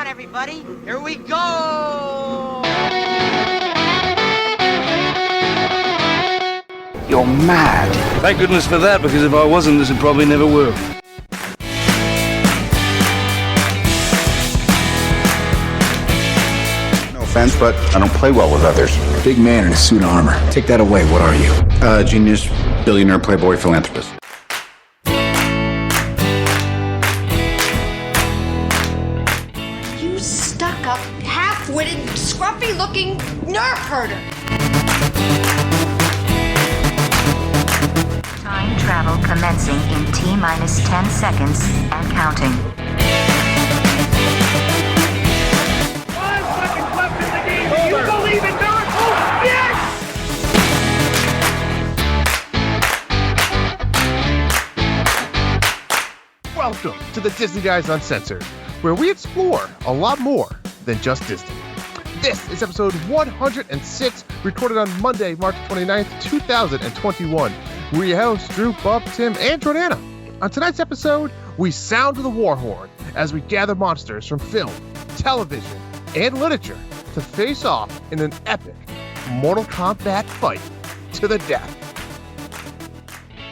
on, everybody. Here we go! You're mad. Thank goodness for that, because if I wasn't, this would probably never work. No offense, but I don't play well with others. Big man in a suit of armor. Take that away. What are you? Genius, billionaire, playboy, philanthropist. You stuck-up, half-witted, scruffy-looking nerf herder. Time travel commencing in T-minus 10 seconds and counting. 5 seconds left in the game. Do you believe in miracles? Yes! Welcome to the Disney Guys Uncensored, where we explore a lot more than just Disney. This is episode 106, recorded on Monday, March 29th, 2021. We're your hosts, Drew, Bob, Tim, and Jordana. On tonight's episode, we sound the war horn as we gather monsters from film, television, and literature to face off in an epic Mortal Kombat fight to the death.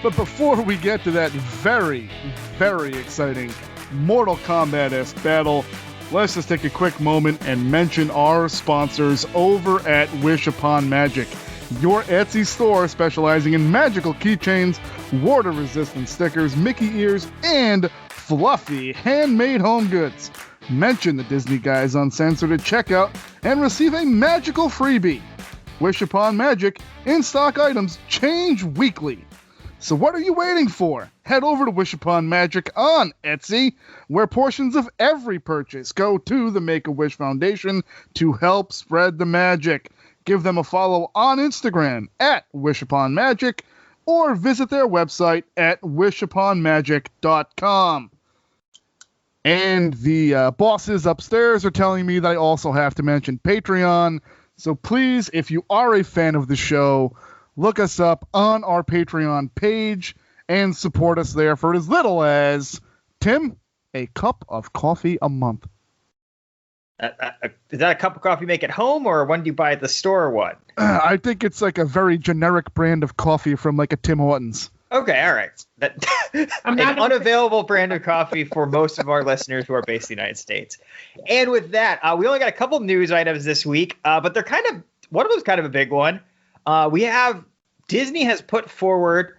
But before we get to that very, very exciting Mortal Kombat-esque battle, let's just take a quick moment and mention our sponsors over at Wish Upon Magic, your Etsy store specializing in magical keychains, water-resistant stickers, Mickey ears, and fluffy handmade home goods. Mention the Disney Guys Uncensored at checkout and receive a magical freebie. Wish Upon Magic, in-stock items change weekly. So what are you waiting for? Head over to Wish Upon Magic on Etsy, where portions of every purchase go to the Make-A-Wish Foundation to help spread the magic. Give them a follow on Instagram at Wish Upon Magic, or visit their website at wishuponmagic.com. And the bosses upstairs are telling me that I also have to mention Patreon. So please, if you are a fan of the show, look us up on our Patreon page and support us there for as little as, Tim, a cup of coffee a month. Is that a cup of coffee you make at home, or one do you buy at the store, or what? I think it's like a very generic brand of coffee from like a Tim Hortons. Okay, all right. An unavailable brand of coffee for most of our listeners who are based in the United States. And with that, we only got a couple news items this week, but they're one of them's kind of a big one. Disney has put forward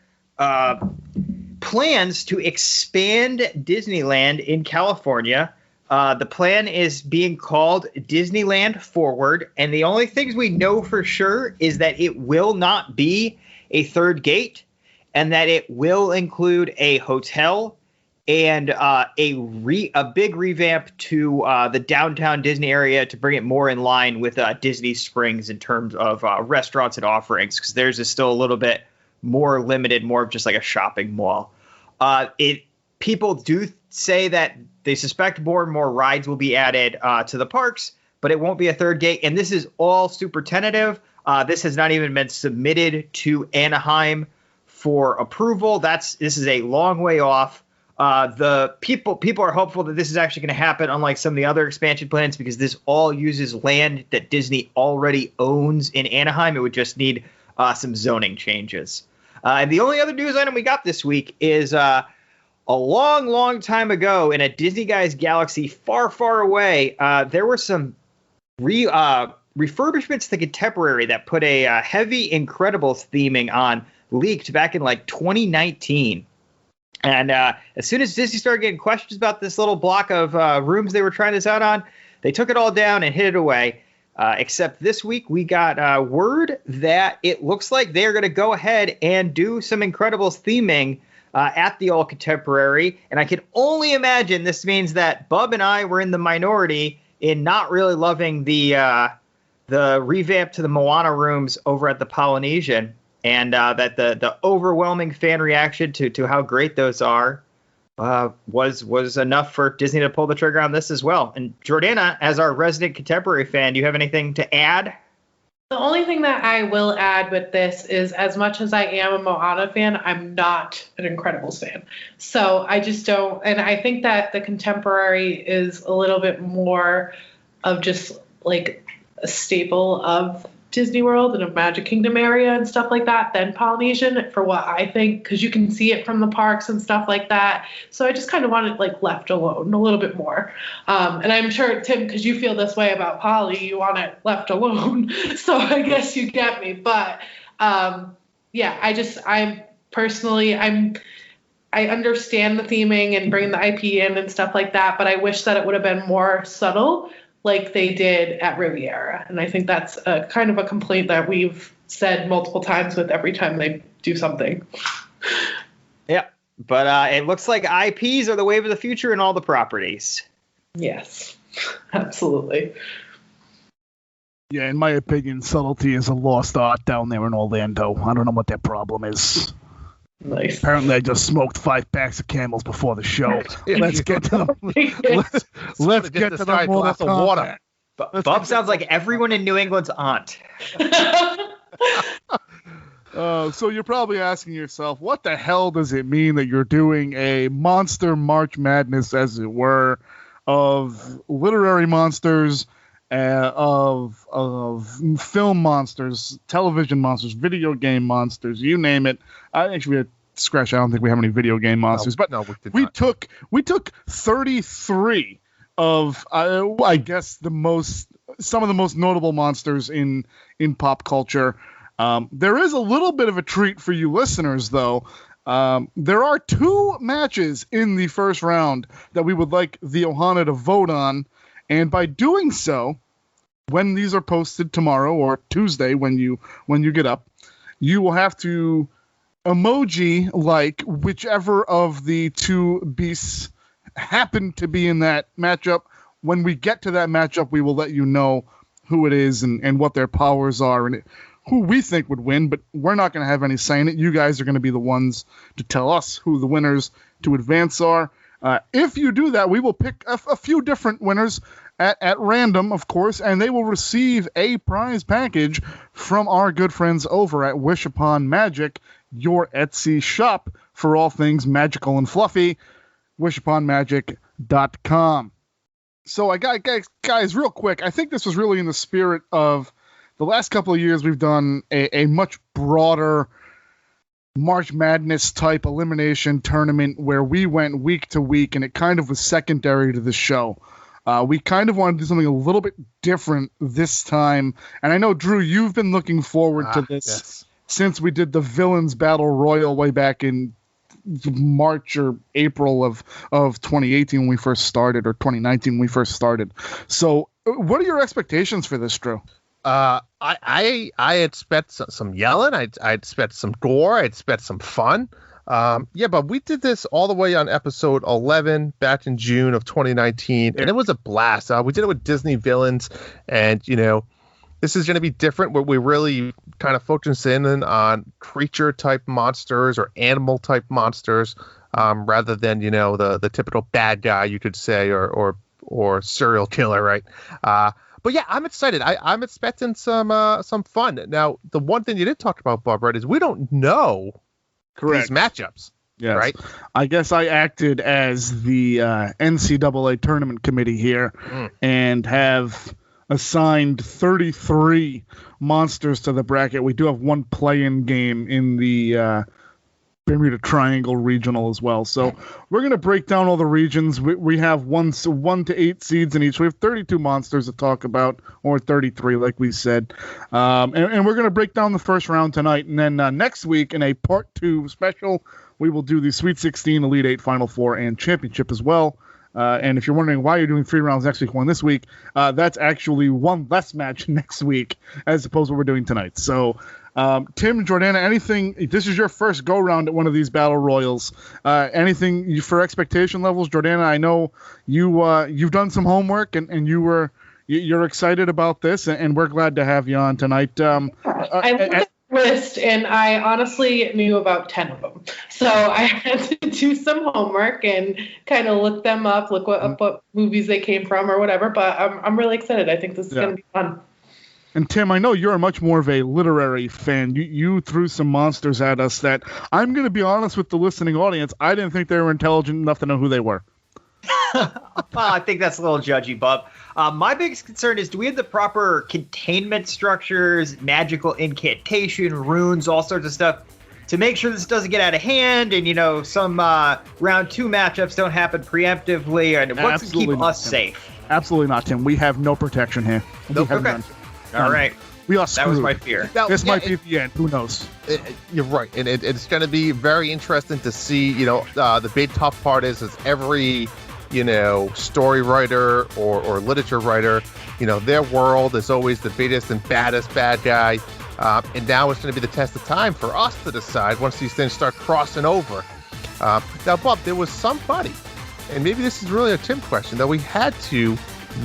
plans to expand Disneyland in California. The plan is being called Disneyland Forward, and the only things we know for sure is that it will not be a third gate, and that it will include a hotel and a big revamp to the downtown Disney area to bring it more in line with Disney Springs in terms of restaurants and offerings, because theirs is still a little bit more limited, more of just like a shopping mall. People do say that they suspect more and more rides will be added to the parks, but it won't be a third gate. And this is all super tentative. This has not even been submitted to Anaheim for approval. This is a long way off. The people are hopeful that this is actually going to happen, unlike some of the other expansion plans, because this all uses land that Disney already owns in Anaheim. It would just need some zoning changes. And the only other news item we got this week is a long, long time ago in a Disney Guys galaxy far, far away, there were some refurbishments to the Contemporary that put a heavy Incredibles theming on, leaked back in like 2019. And as soon as Disney started getting questions about this little block of rooms they were trying this out on, they took it all down and hid it away. Except this week we got word that it looks like they're going to go ahead and do some Incredibles theming at the All Contemporary. And I can only imagine this means that Bub and I were in the minority in not really loving the revamp to the Moana rooms over at the Polynesian. And that the overwhelming fan reaction to how great those are was enough for Disney to pull the trigger on this as well. And Jordana, as our resident Contemporary fan, do you have anything to add? The only thing that I will add with this is, as much as I am a Moana fan, I'm not an Incredibles fan. So I just don't, and I think that the contemporary is a little bit more of just like a staple of Disney World and of Magic Kingdom area and stuff like that than Polynesian, for what I think, because you can see it from the parks and stuff like that. So I just kind of want it like left alone a little bit more. And I'm sure, Tim, because you feel this way about Poly, you want it left alone. So I guess you get me. But yeah, I understand the theming and bringing the IP in and stuff like that, but I wish that it would have been more subtle, like they did at Riviera. And I think that's a kind of a complaint that we've said multiple times with every time they do something. Yeah, but it looks like IPs are the wave of the future in all the properties. Yes, absolutely. Yeah, in my opinion, subtlety is a lost art down there in Orlando. I don't know what their problem is. Nice. Apparently, I just smoked 5 packs of Camels before the show. Let's get to them. Let's get to the glass of water. Bob sounds like everyone in New England's aunt. So you're probably asking yourself, what the hell does it mean that you're doing a monster March Madness, as it were, of literary monsters, of film monsters, television monsters, video game monsters, you name it. I actually scratch. I don't think we have any video game monsters, but no, we took 33 of I guess some of the most notable monsters in pop culture. There is a little bit of a treat for you listeners, though. There are 2 matches in the first round that we would like the Ohana to vote on. And by doing so, when these are posted tomorrow or Tuesday, when you get up, you will have to emoji like whichever of the 2 beasts happen to be in that matchup. When we get to that matchup, we will let you know who it is and what their powers are and who we think would win. But we're not going to have any say in it. You guys are going to be the ones to tell us who the winners to advance are. If you do that, we will pick a few different winners at random, of course, and they will receive a prize package from our good friends over at Wish Upon Magic, your Etsy shop for all things magical and fluffy, wishuponmagic.com. So I got guys, real quick, I think this was really in the spirit of the last couple of years we've done a much broader March Madness type elimination tournament where we went week to week, and it kind of was secondary to the show. We kind of want to do something a little bit different this time. And I know, Drew, you've been looking forward to this since we did the Villains Battle Royal way back in March or April of 2018 when we first started, or 2019 when we first started. So what are your expectations for this, Drew? I had spent some yelling. I'd spent some gore. I'd spent some fun. But we did this all the way on episode 11 back in June of 2019, and it was a blast. We did it with Disney villains, and this is going to be different. Where we really kind of focus in on creature type monsters or animal type monsters, rather than the typical bad guy, you could say, or serial killer, right? But yeah, I'm excited. I'm expecting some fun. Now, the one thing you did talk about, Bob, right, is we don't know these matchups. Yes. Right? I guess I acted as the NCAA tournament committee here and have assigned 33 monsters to the bracket. We do have one play-in game in the Bermuda Triangle regional as well. So we're going to break down all the regions. We have 1 to 8 seeds in each. We have 32 monsters to talk about, or 33, like we said. And we're going to break down the first round tonight. And then next week, in a part 2 special, we will do the Sweet 16, Elite 8, Final 4, and Championship as well. And if you're wondering why you're doing 3 rounds next week, 1 this week, that's actually 1 less match next week as opposed to what we're doing tonight. So, Tim, Jordana, anything? This is your first go round at one of these battle royals. Anything for expectation levels, Jordana? I know you've done some homework and you're excited about this, and we're glad to have you on tonight. I looked at the list, and I honestly knew about 10 of them. So I had to do some homework and kind of look them up, what movies they came from or whatever. But I'm really excited. I think this is going to be fun. And Tim, I know you're much more of a literary fan. You threw some monsters at us that I'm going to be honest with the listening audience. I didn't think they were intelligent enough to know who they were. Well, I think that's a little judgy, Bub. My biggest concern is, do we have the proper containment structures, magical incantation, runes, all sorts of stuff to make sure this doesn't get out of hand and, some round 2 matchups don't happen preemptively, and what's to keep us safe? Absolutely not, Tim. We have no protection here. Nope. We have Okay. none. All right. We are screwed. That was my fear. This might be the end. Who knows? You're right, and it's going to be very interesting to see. The big tough part is every story writer or literature writer, their world is always the biggest and baddest bad guy, and now it's going to be the test of time for us to decide once these things start crossing over. Now, Bob, there was somebody, and maybe this is really a Tim question, that we had to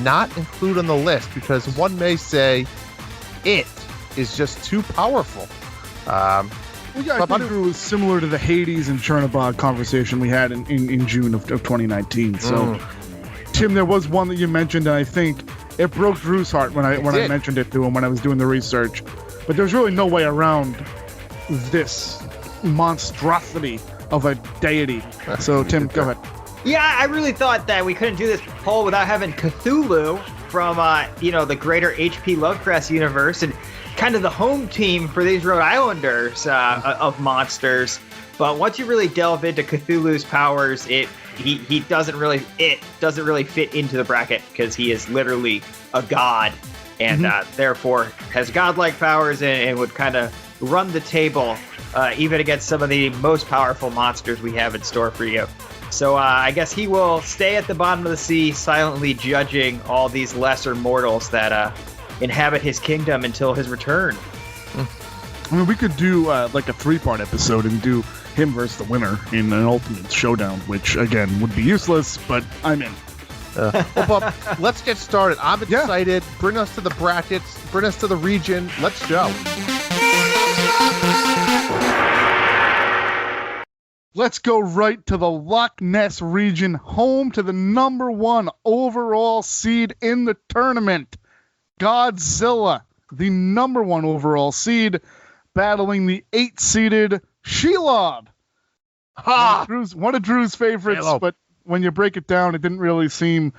not include on the list because one may say it is just too powerful. I think it was similar to the Hades and Chernobog conversation we had in June of 2019. So, Tim, there was one that you mentioned, and I think it broke Drew's heart when I mentioned it to him when I was doing the research. But there's really no way around this monstrosity of a deity. So, Tim, go ahead. Yeah, I really thought that we couldn't do this poll without having Cthulhu from, the greater H.P. Lovecraft universe and kind of the home team for these Rhode Islanders of monsters. But once you really delve into Cthulhu's powers, it doesn't really fit into the bracket because he is literally a god and therefore has godlike powers and would kind of run the table even against some of the most powerful monsters we have in store for you. So I guess he will stay at the bottom of the sea, silently judging all these lesser mortals that inhabit his kingdom until his return. I mean, we could do like a 3-part episode and do him versus the winner in an ultimate showdown, which, again, would be useless, but I'm in. Well, Bob, let's get started. I'm excited. Yeah. Bring us to the brackets. Bring us to the region. Let's go. Let's go right to the Loch Ness region, home to the number 1 overall seed in the tournament. Godzilla, the number 1 overall seed, battling the 8-seeded Shelob. One of Drew's favorites, but when you break it down, it didn't really seem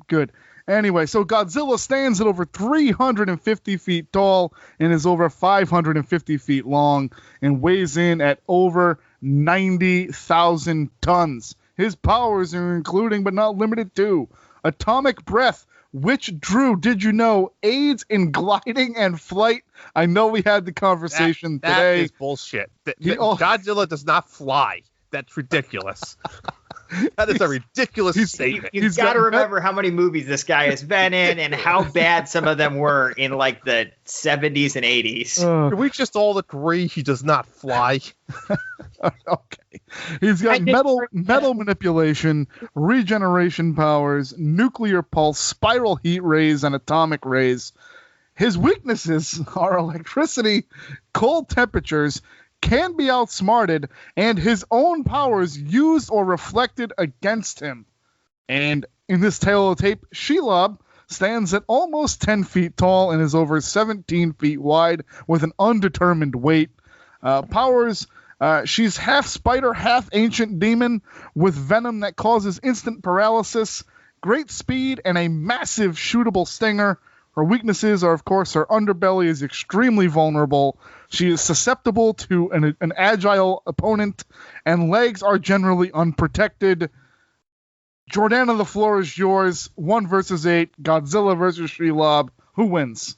good. Anyway, so Godzilla stands at over 350 feet tall and is over 550 feet long and weighs in at over 90,000 tons. His powers are including, but not limited to, atomic breath, which, Drew, did you know, aids in gliding and flight? I know we had the conversation today. That is bullshit. Godzilla does not fly. That's ridiculous. That is a ridiculous statement. You've got to remember how many movies this guy has been in and how bad some of them were in like the 70s and 80s. Can we just all agree he does not fly? Okay. He's got metal manipulation, regeneration powers, nuclear pulse, spiral heat rays, and atomic rays. His weaknesses are electricity, cold temperatures, can be outsmarted, and his own powers used or reflected against him. And in this tale of tape, Shelob stands at almost 10 feet tall and is over 17 feet wide with an undetermined weight. Powers, she's half spider, half ancient demon with venom that causes instant paralysis, great speed, and a massive shootable stinger. Her weaknesses are, of course, her underbelly is extremely vulnerable. She is susceptible to an agile opponent, and legs are generally unprotected. Jordana, the floor is yours. 1 versus 8. Godzilla versus Shelob. Who wins?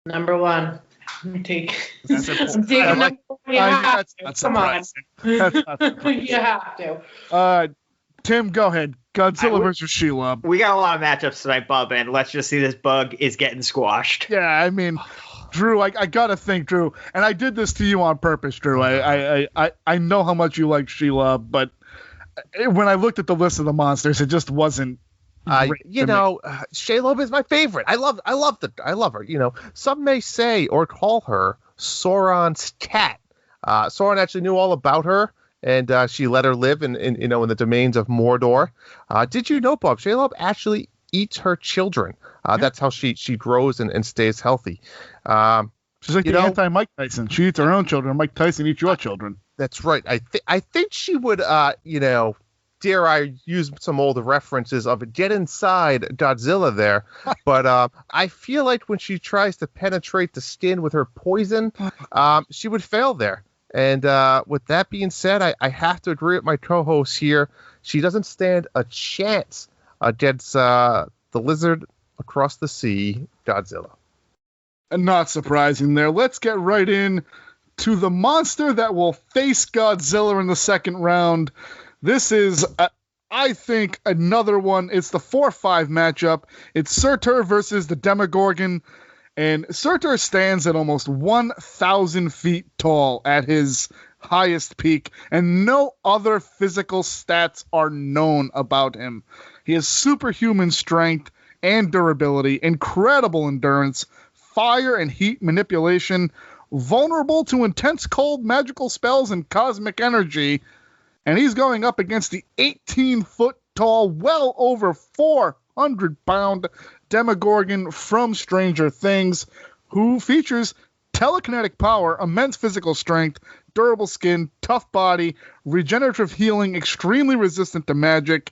Number 1. I'm taking number 1. You have to. Come on. You have to. Tim, go ahead. Godzilla versus Shelob. We got a lot of matchups tonight, Bub, and let's just see this bug is getting squashed. Yeah, I mean, Drew, I gotta think, Drew, and I did this to you on purpose, Drew. I know how much you like Shelob, but when I looked at the list of the monsters, it just wasn't. Shelob is my favorite. I love her. Some may say or call her Sauron's cat. Sauron actually knew all about her. And she let her live in the domains of Mordor. Did you know, Bob, Shelob actually eats her children. That's how she grows and stays healthy. She's like the anti-Mike Tyson. She eats her own children. Mike Tyson eats your children. That's right. I think she would, dare I use some old references of get inside Godzilla there. But I feel like when she tries to penetrate the skin with her poison, she would fail there. And with that being said, I have to agree with my co-host here. She doesn't stand a chance against the lizard across the sea, Godzilla. And not surprising there. Let's get right in to the monster that will face Godzilla in the second round. This is, I think, another one. It's the 4-5 matchup. It's Sirter versus the Demogorgon. And Sirter stands at almost 1,000 feet tall at his highest peak, and no other physical stats are known about him. He has superhuman strength and durability, incredible endurance, fire and heat manipulation, vulnerable to intense cold magical spells and cosmic energy, and he's going up against the 18-foot tall, well over 400-pound Demogorgon from Stranger Things, who features telekinetic power, immense physical strength, durable skin, tough body, regenerative healing, extremely resistant to magic,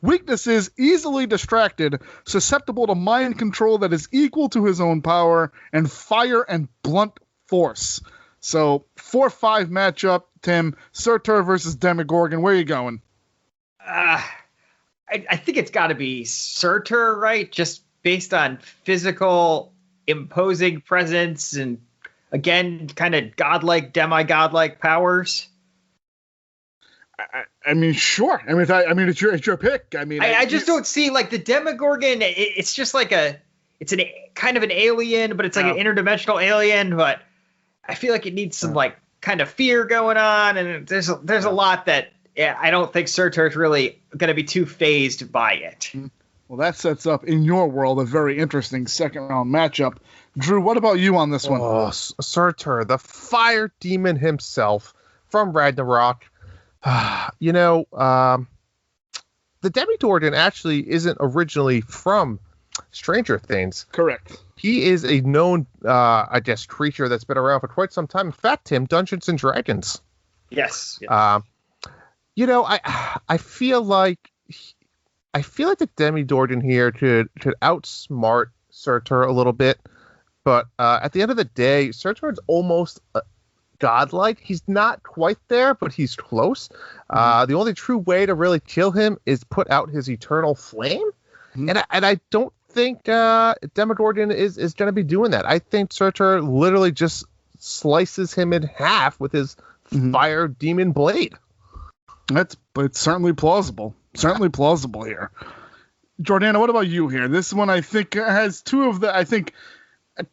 weaknesses: easily distracted, susceptible to mind control that is equal to his own power, and fire and blunt force. So 4-5 matchup, Tim. Sirter versus Demogorgon. Where are you going? I think it's got to be Sirter, right? Just based on physical, imposing presence and, again, kind of godlike, demigod-like powers. I mean, sure. I mean, it's your pick. I mean, I just don't see, like, the Demogorgon. It's just like it's an kind of an alien, but it's like an interdimensional alien. But I feel like it needs some like kind of fear going on, and there's a lot that I don't think Sirter is really going to be too phased by it. Well, that sets up in your world a very interesting second round matchup. Drew, what about you on this one? Sirter, the fire demon himself from Ragnarok. The Demogorgon actually isn't originally from Stranger Things. Correct. He is a known, creature that's been around for quite some time. In fact, Tim, Dungeons and Dragons. Yes. I feel like the Demogorgon here could outsmart Sirter a little bit, but at the end of the day, Sirter is almost godlike. He's not quite there, but he's close. The only true way to really kill him is put out his eternal flame, and I don't think Demogorgon is going to be doing that. I think Sirter literally just slices him in half with his fire demon blade. It's certainly plausible. Certainly plausible here. Jordana, what about you here? This one I think has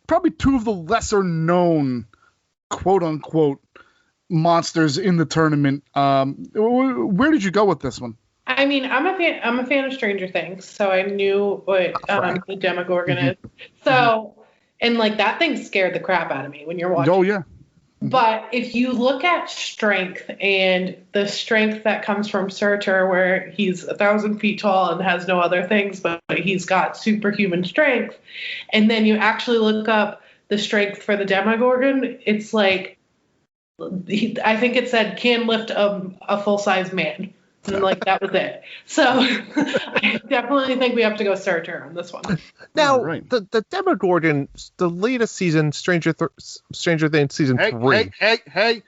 probably two of the lesser known quote unquote monsters in the tournament. Where did you go with this one? I mean, I'm a fan of Stranger Things, so I knew what the Demogorgon is. So, and like that thing scared the crap out of me when you're watching. Oh yeah. But if you look at strength and the strength that comes from Sirter, where he's 1,000 feet tall and has no other things, but he's got superhuman strength, and then you actually look up the strength for the Demogorgon, it's like, I think it said can lift a full-size man. And like that was it. So I definitely think we have to go Sirter on this one. Now, the Demogorgon, the latest season, Stranger Things season 3. Hey!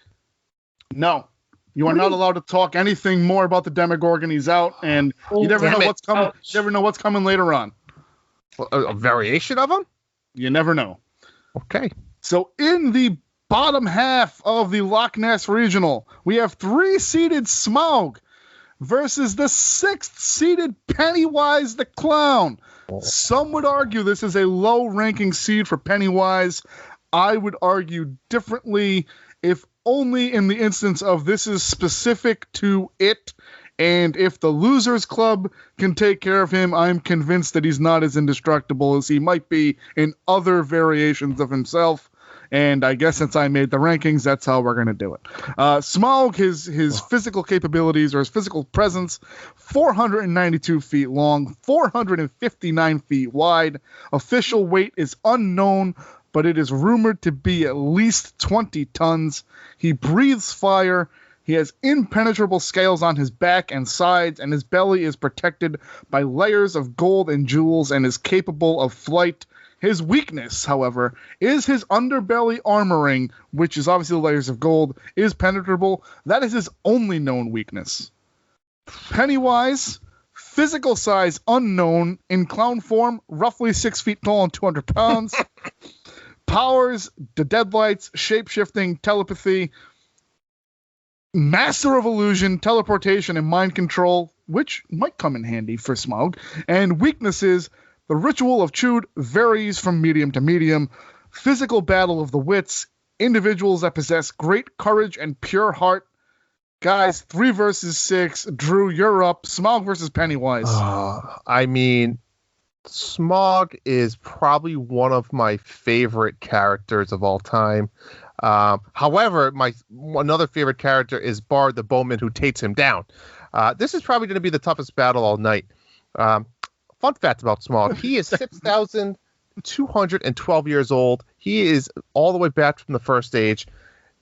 No, you are not allowed to talk anything more about the Demogorgon. He's out, and you never know what's coming. You never know what's coming later on. A variation of him? You never know. Okay. So in the bottom half of the Loch Ness Regional, we have 3-seeded Smaug versus the 6th-seeded Pennywise the Clown. Some would argue this is a low-ranking seed for Pennywise. I would argue differently, if only in the instance of this is specific to it, and if the Losers Club can take care of him, I'm convinced that he's not as indestructible as he might be in other variations of himself. And I guess since I made the rankings, that's how we're going to do it. Smaug, his physical capabilities or his physical presence, 492 feet long, 459 feet wide. Official weight is unknown, but it is rumored to be at least 20 tons. He breathes fire. He has impenetrable scales on his back and sides, and his belly is protected by layers of gold and jewels and is capable of flight. His weakness, however, is his underbelly armoring, which is obviously the layers of gold, is penetrable. That is his only known weakness. Pennywise, physical size unknown, in clown form, roughly 6 feet tall and 200 pounds. Powers, the deadlights, shape-shifting, telepathy, master of illusion, teleportation, and mind control, which might come in handy for Smaug. And weaknesses, the ritual of Chewed varies from medium to medium. Physical battle of the wits, individuals that possess great courage and pure heart. Guys, 3 versus 6. Drew, you're up. Smaug versus Pennywise. I mean, Smaug is probably one of my favorite characters of all time. However, my another favorite character is Bard the Bowman, who takes him down. This is probably going to be the toughest battle all night. Fun fact about Smaug: he is 6,212 years old. He is all the way back from the first age.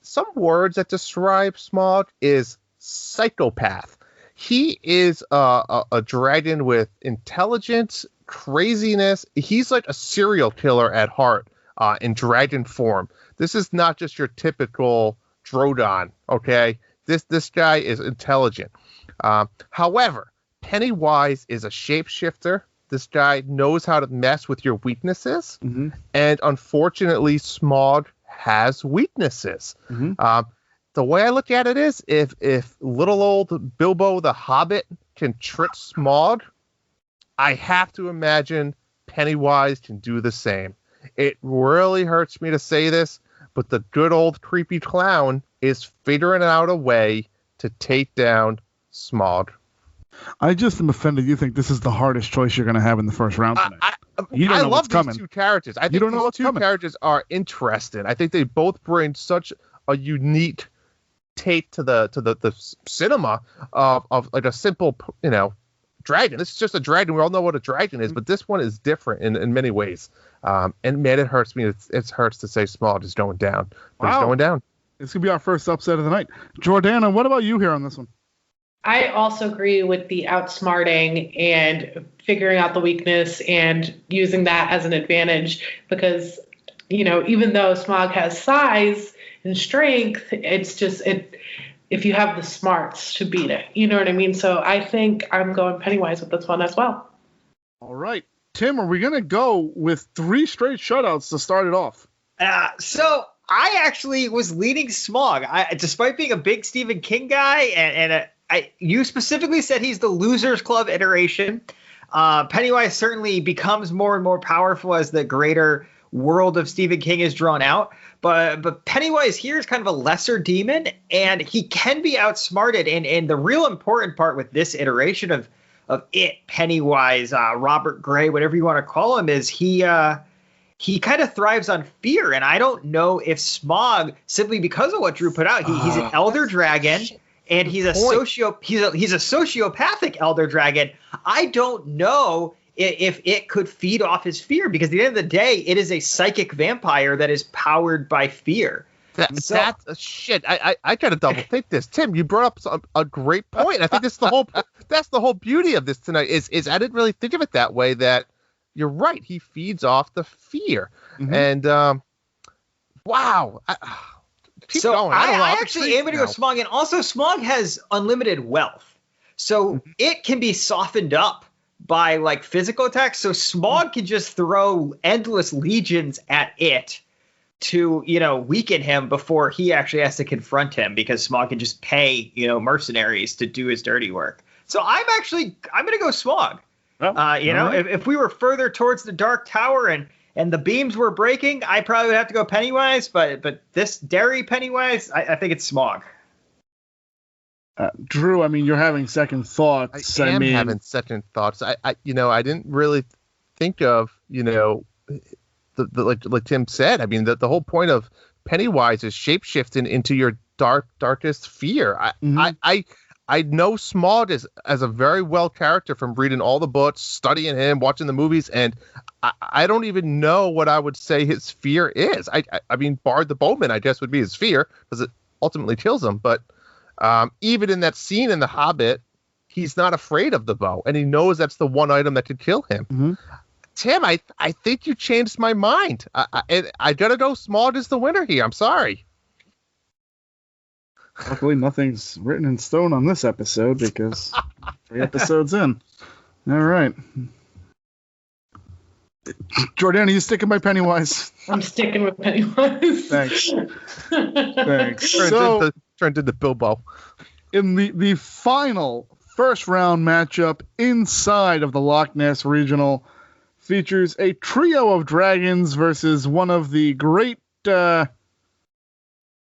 Some words that describe Smaug is psychopath. He is a dragon with intelligence, craziness. He's like a serial killer at heart, in dragon form. This is not just your typical Drodon, okay? This guy is intelligent. However, Pennywise is a shapeshifter. This guy knows how to mess with your weaknesses. Mm-hmm. And unfortunately, Smaug has weaknesses. Mm-hmm. The way I look at it is, if little old Bilbo the Hobbit can trick Smaug, I have to imagine Pennywise can do the same. It really hurts me to say this, but the good old creepy clown is figuring out a way to take down Smaug. I just am offended you think this is the hardest choice you're going to have in the first round tonight. I love these two characters. I think these two characters are interesting. I think they both bring such a unique take to the cinema of like a simple, dragon. This is just a dragon. We all know what a dragon is, but this one is different in many ways. And man, it hurts me. It hurts to say Smaug is going down. But he's going down. This could be our first upset of the night. Jordana, what about you here on this one? I also agree with the outsmarting and figuring out the weakness and using that as an advantage because, even though Smaug has size and strength, it's just if you have the smarts to beat it. You know what I mean? So I think I'm going Pennywise with this one as well. All right. Tim, are we going to go with 3 straight shutouts to start it off? So I actually was leading Smaug. Despite being a big Stephen King guy, and you specifically said he's the Losers Club iteration. Pennywise certainly becomes more and more powerful as the greater world of Stephen King is drawn out. But Pennywise here is kind of a lesser demon, and he can be outsmarted. And the real important part with this iteration of Pennywise, Robert Gray, whatever you want to call him, is he kind of thrives on fear. And I don't know if Smaug, simply because of what Drew put out, he's an elder dragon. And he's a sociopathic elder dragon. I don't know if it could feed off his fear, because at the end of the day, it is a psychic vampire that is powered by fear. That's shit. I gotta double think this. Tim, you brought up a great point. I think that's the whole beauty of this tonight. Is I didn't really think of it that way. That you're right. He feeds off the fear, and wow. Keep going. I actually am going to go Smaug, and also Smaug has unlimited wealth, so it can be softened up by like physical attacks. So Smaug can just throw endless legions at it to weaken him before he actually has to confront him, because Smaug can just pay mercenaries to do his dirty work. So I'm going to go Smaug. If we were further towards the Dark Tower and the beams were breaking, I probably would have to go Pennywise, but this Derry Pennywise, I think it's Smaug. Drew, I mean, you're having second thoughts. I am having second thoughts. I didn't really think of, like Tim said. I mean, the whole point of Pennywise is shapeshifting into your darkest fear. I know Smaug as a very well character from reading all the books, studying him, watching the movies, and I don't even know what I would say his fear is. I mean, Bard the Bowman, I guess, would be his fear because it ultimately kills him. But even in that scene in The Hobbit, he's not afraid of the bow, and he knows that's the one item that could kill him. Mm-hmm. Tim, I think you changed my mind. I gotta go. Smaug is the winner here. I'm sorry. Luckily, nothing's written in stone on this episode because 3 episodes in. All right. Jordana, you sticking by Pennywise? I'm sticking with Pennywise. Thanks. So, turned into Bilbo. In the final first round matchup inside of the Loch Ness Regional features a trio of dragons versus one of the great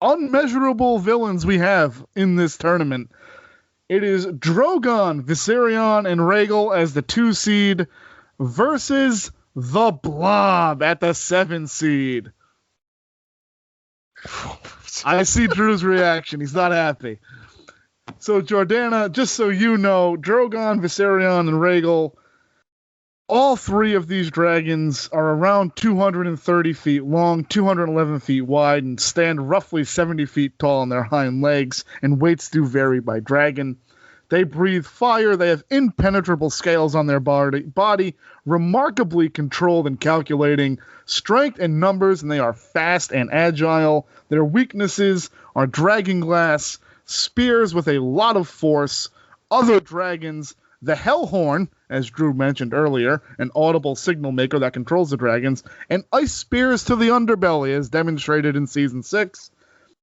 unmeasurable villains we have in this tournament. It is Drogon, Viserion, and Rhaegal as the 2 seed versus the Blob at the 7 seed. I see Drew's reaction. He's not happy. So, Jordana, just so you know, Drogon, Viserion, and Rhaegal, all 3 of these dragons are around 230 feet long, 211 feet wide, and stand roughly 70 feet tall on their hind legs, and weights do vary by dragon. They breathe fire, they have impenetrable scales on their body, remarkably controlled and calculating, strength and numbers, and they are fast and agile. Their weaknesses are dragon glass, spears with a lot of force, other dragons, the Hellhorn, as Drew mentioned earlier, an audible signal maker that controls the dragons, and ice spears to the underbelly, as demonstrated in Season 6.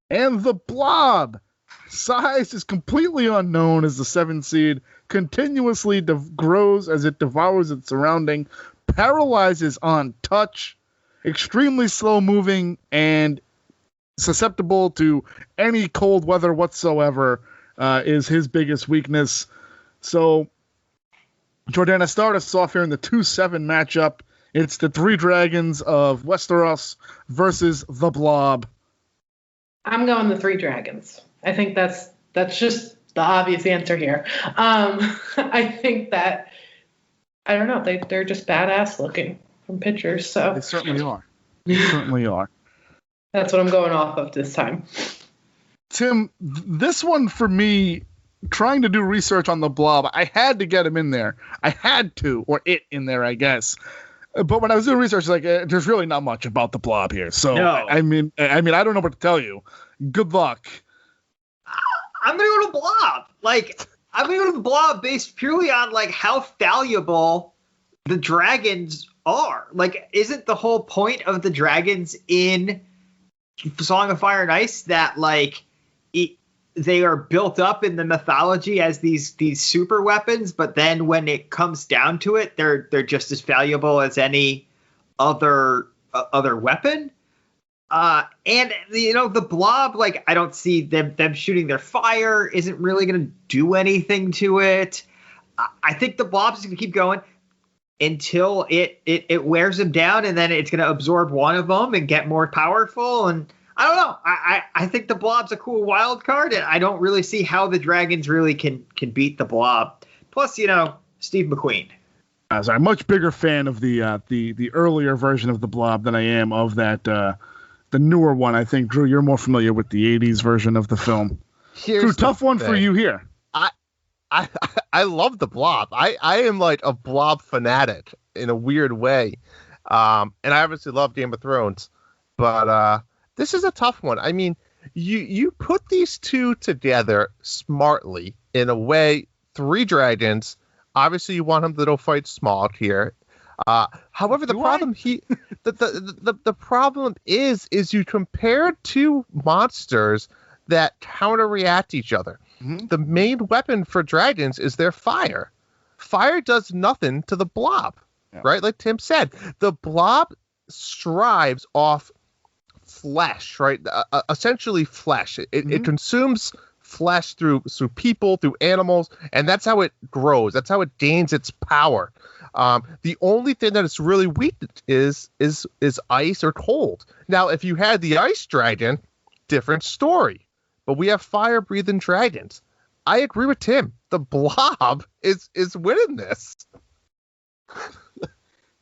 And the Blob, size is completely unknown as the 7 seed, continuously grows as it devours its surrounding, paralyzes on touch, extremely slow moving, and susceptible to any cold weather whatsoever is his biggest weakness. So, Jordana, start us off here in the 2-7 matchup. It's the 3 dragons of Westeros versus the Blob. I'm going the 3 dragons. I think that's just the obvious answer here. I think that, I don't know, they're just badass looking from pictures. So they certainly are. They certainly are. That's what I'm going off of this time. Tim, this one for me, trying to do research on the Blob, I had to get him in there. I had to, or it in there, I guess. But when I was doing research, like, there's really not much about the Blob here. So, no. I mean, I don't know what to tell you. Good luck. I'm going to go to Blob. Like, I'm going to go to the Blob based purely on, like, how valuable the dragons are. Like, isn't the whole point of the dragons in Song of Fire and Ice that, like, they are built up in the mythology as these super weapons, but then when it comes down to it, they're just as valuable as any other weapon. And the Blob, like, I don't see them shooting their fire isn't really going to do anything to it. I think the Blob's going to keep going until it wears them down, and then it's going to absorb one of them and get more powerful. And I don't know. I think the Blob's a cool wild card, and I don't really see how the dragons really can beat the Blob. Plus, Steve McQueen. So I'm a much bigger fan of the earlier version of the Blob than I am of that the newer one. I think, Drew, you're more familiar with the 80s version of the film. Drew, tough one for you here. I love the Blob. I am like a Blob fanatic in a weird way. And I obviously love Game of Thrones, but this is a tough one. I mean, you put these 2 together smartly in a way. 3 dragons. Obviously, you want them to go fight Smaug here. However, the problem is you compare 2 monsters that counter-react each other. Mm-hmm. The main weapon for dragons is their fire. Fire does nothing to the Blob, right? Like Tim said, the Blob strives off flesh, right? Essentially flesh. It consumes flesh through people, through animals, and that's how it grows. That's how it gains its power. The only thing that it's really weak is ice or cold. Now, if you had the ice dragon, different story. But we have fire-breathing dragons. I agree with Tim. The Blob is winning this.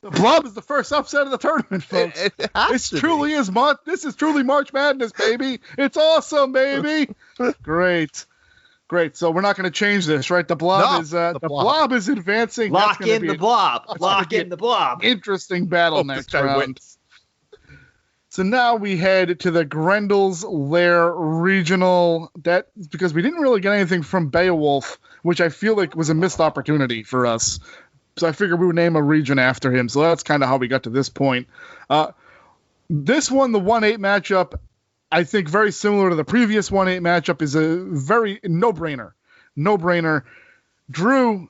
The Blob is the first upset of the tournament, folks. This is truly March Madness, baby. It's awesome, baby. Great. So we're not going to change this, right? The Blob Blob is advancing. Lock in the Blob. Lock in the Blob. Interesting battle next round. So now we head to the Grendels Lair Regional. That's because we didn't really get anything from Beowulf, which I feel like was a missed opportunity for us. So I figured we would name a region after him. So that's kind of how we got to this point. This one, the 1-8 matchup, I think very similar to the previous 1-8 matchup, is a very no-brainer. No-brainer. Drew,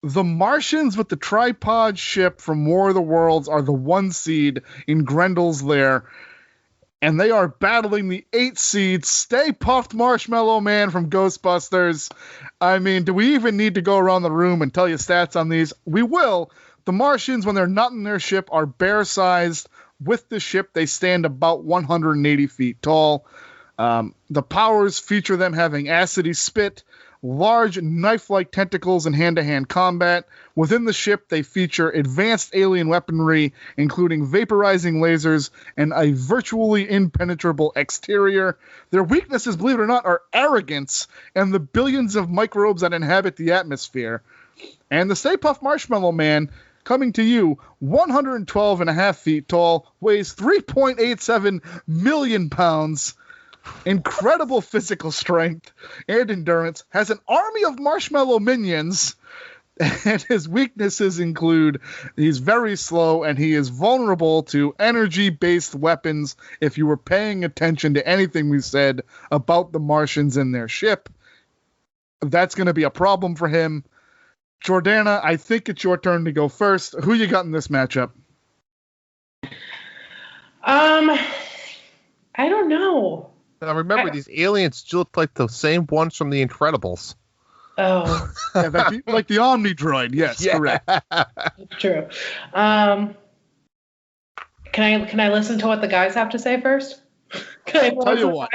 the Martians with the tripod ship from War of the Worlds are the 1 seed in Grendel's Lair. And they are battling the 8 seed Stay Puft Marshmallow Man from Ghostbusters. I mean, do we even need to go around the room and tell you stats on these? We will. The Martians, when they're not in their ship, are bear-sized. With the ship, they stand about 180 feet tall. The powers feature them having acidy spit, large knife-like tentacles, and hand-to-hand combat. Within the ship, they feature advanced alien weaponry, including vaporizing lasers and a virtually impenetrable exterior. Their weaknesses, believe it or not, are arrogance and the billions of microbes that inhabit the atmosphere. And the Stay Puft Marshmallow Man, coming to you, 112 and a half feet tall, weighs 3.87 million pounds, incredible physical strength and endurance, has an army of marshmallow minions, and his weaknesses include he's very slow and he is vulnerable to energy-based weapons. If you were paying attention to anything we said about the Martians and their ship, that's going to be a problem for him. Jordana, I think it's your turn to go first. Who you got in this matchup? I don't know. Now remember, these aliens look like the same ones from The Incredibles. Oh. Yeah, like the Omni Droid. Yes, yeah. Correct. That's true. Can I listen to what the guys have to say first? Can I tell you what?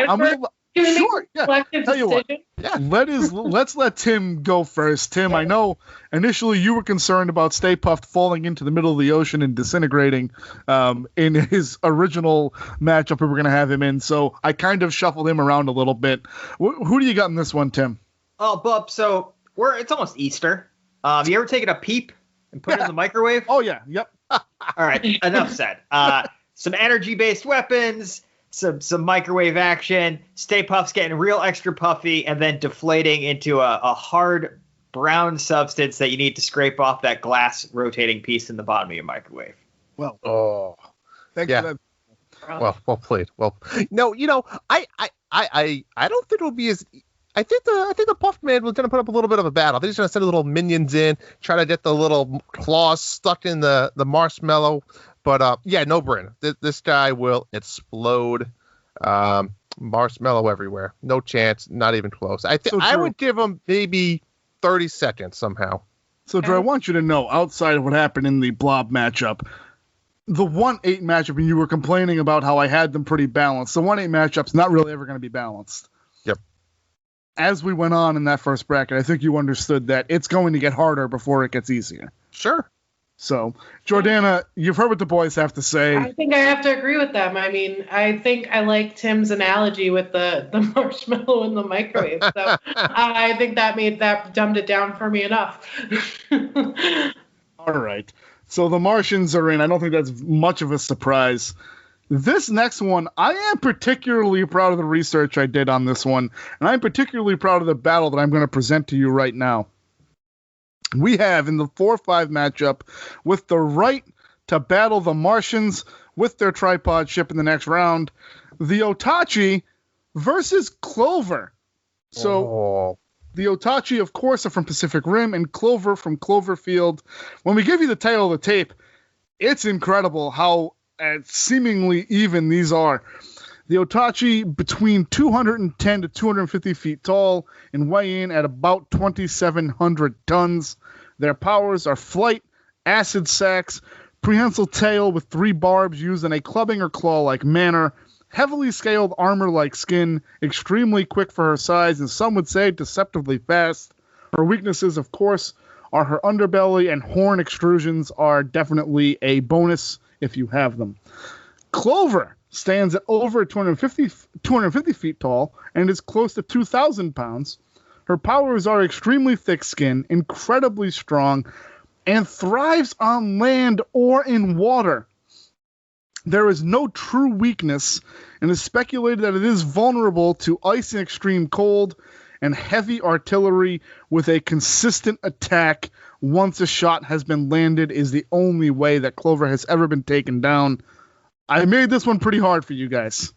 Sure. Yeah. Tell you what. Yeah. Let's let Tim go first. Tim, I know initially you were concerned about Stay Puft falling into the middle of the ocean and disintegrating in his original matchup we were going to have him in. So I kind of shuffled him around a little bit. Who do you got in this one, Tim? Oh, Bub. So it's almost Easter. Have you ever taken a peep and put it in the microwave? Oh yeah. Yep. All right. Enough said. Some energy-based weapons. Some microwave action, Stay Puft's getting real extra puffy, and then deflating into a hard brown substance that you need to scrape off that glass rotating piece in the bottom of your microwave. Well, thank you. Well played. Well, no, I don't think it'll be as. I think the Puff Man was going to put up a little bit of a battle. I think he's going to send a little minions in, try to get the little claws stuck in the marshmallow. But, yeah, no brainer. This guy will explode. Marshmallow everywhere. No chance. Not even close. I would give him maybe 30 seconds somehow. So, Drew, I want you to know, outside of what happened in the Blob matchup, the 1-8 matchup, and you were complaining about how I had them pretty balanced. The 1-8 matchup's not really ever going to be balanced. Yep. As we went on in that first bracket, I think you understood that it's going to get harder before it gets easier. Sure. So, Jordana, you've heard what the boys have to say. I think I have to agree with them. I mean, I think I like Tim's analogy with the marshmallow in the microwave. So I think that dumbed it down for me enough. All right. So the Martians are in. I don't think that's much of a surprise. This next one, I am particularly proud of the research I did on this one, and I'm particularly proud of the battle that I'm going to present to you right now. We have in the 4-5 matchup with the right to battle the Martians with their tripod ship in the next round, the Otachi versus Clover. So the Otachi, of course, are from Pacific Rim, and Clover from Cloverfield. When we give you the title of the tape, it's incredible how seemingly even these are. The Otachi between 210 to 250 feet tall and weigh in at about 2,700 tons. Their powers are flight, acid sacs, prehensile tail with 3 barbs used in a clubbing or claw-like manner, heavily scaled armor-like skin, extremely quick for her size, and some would say deceptively fast. Her weaknesses, of course, are her underbelly and horn extrusions are definitely a bonus if you have them. Clover stands at over 250 feet tall and is close to 2,000 pounds. Her powers are extremely thick skin, incredibly strong, and thrives on land or in water. There is no true weakness, and is speculated that it is vulnerable to ice and extreme cold, and heavy artillery with a consistent attack once a shot has been landed is the only way that Clover has ever been taken down. I made this one pretty hard for you guys.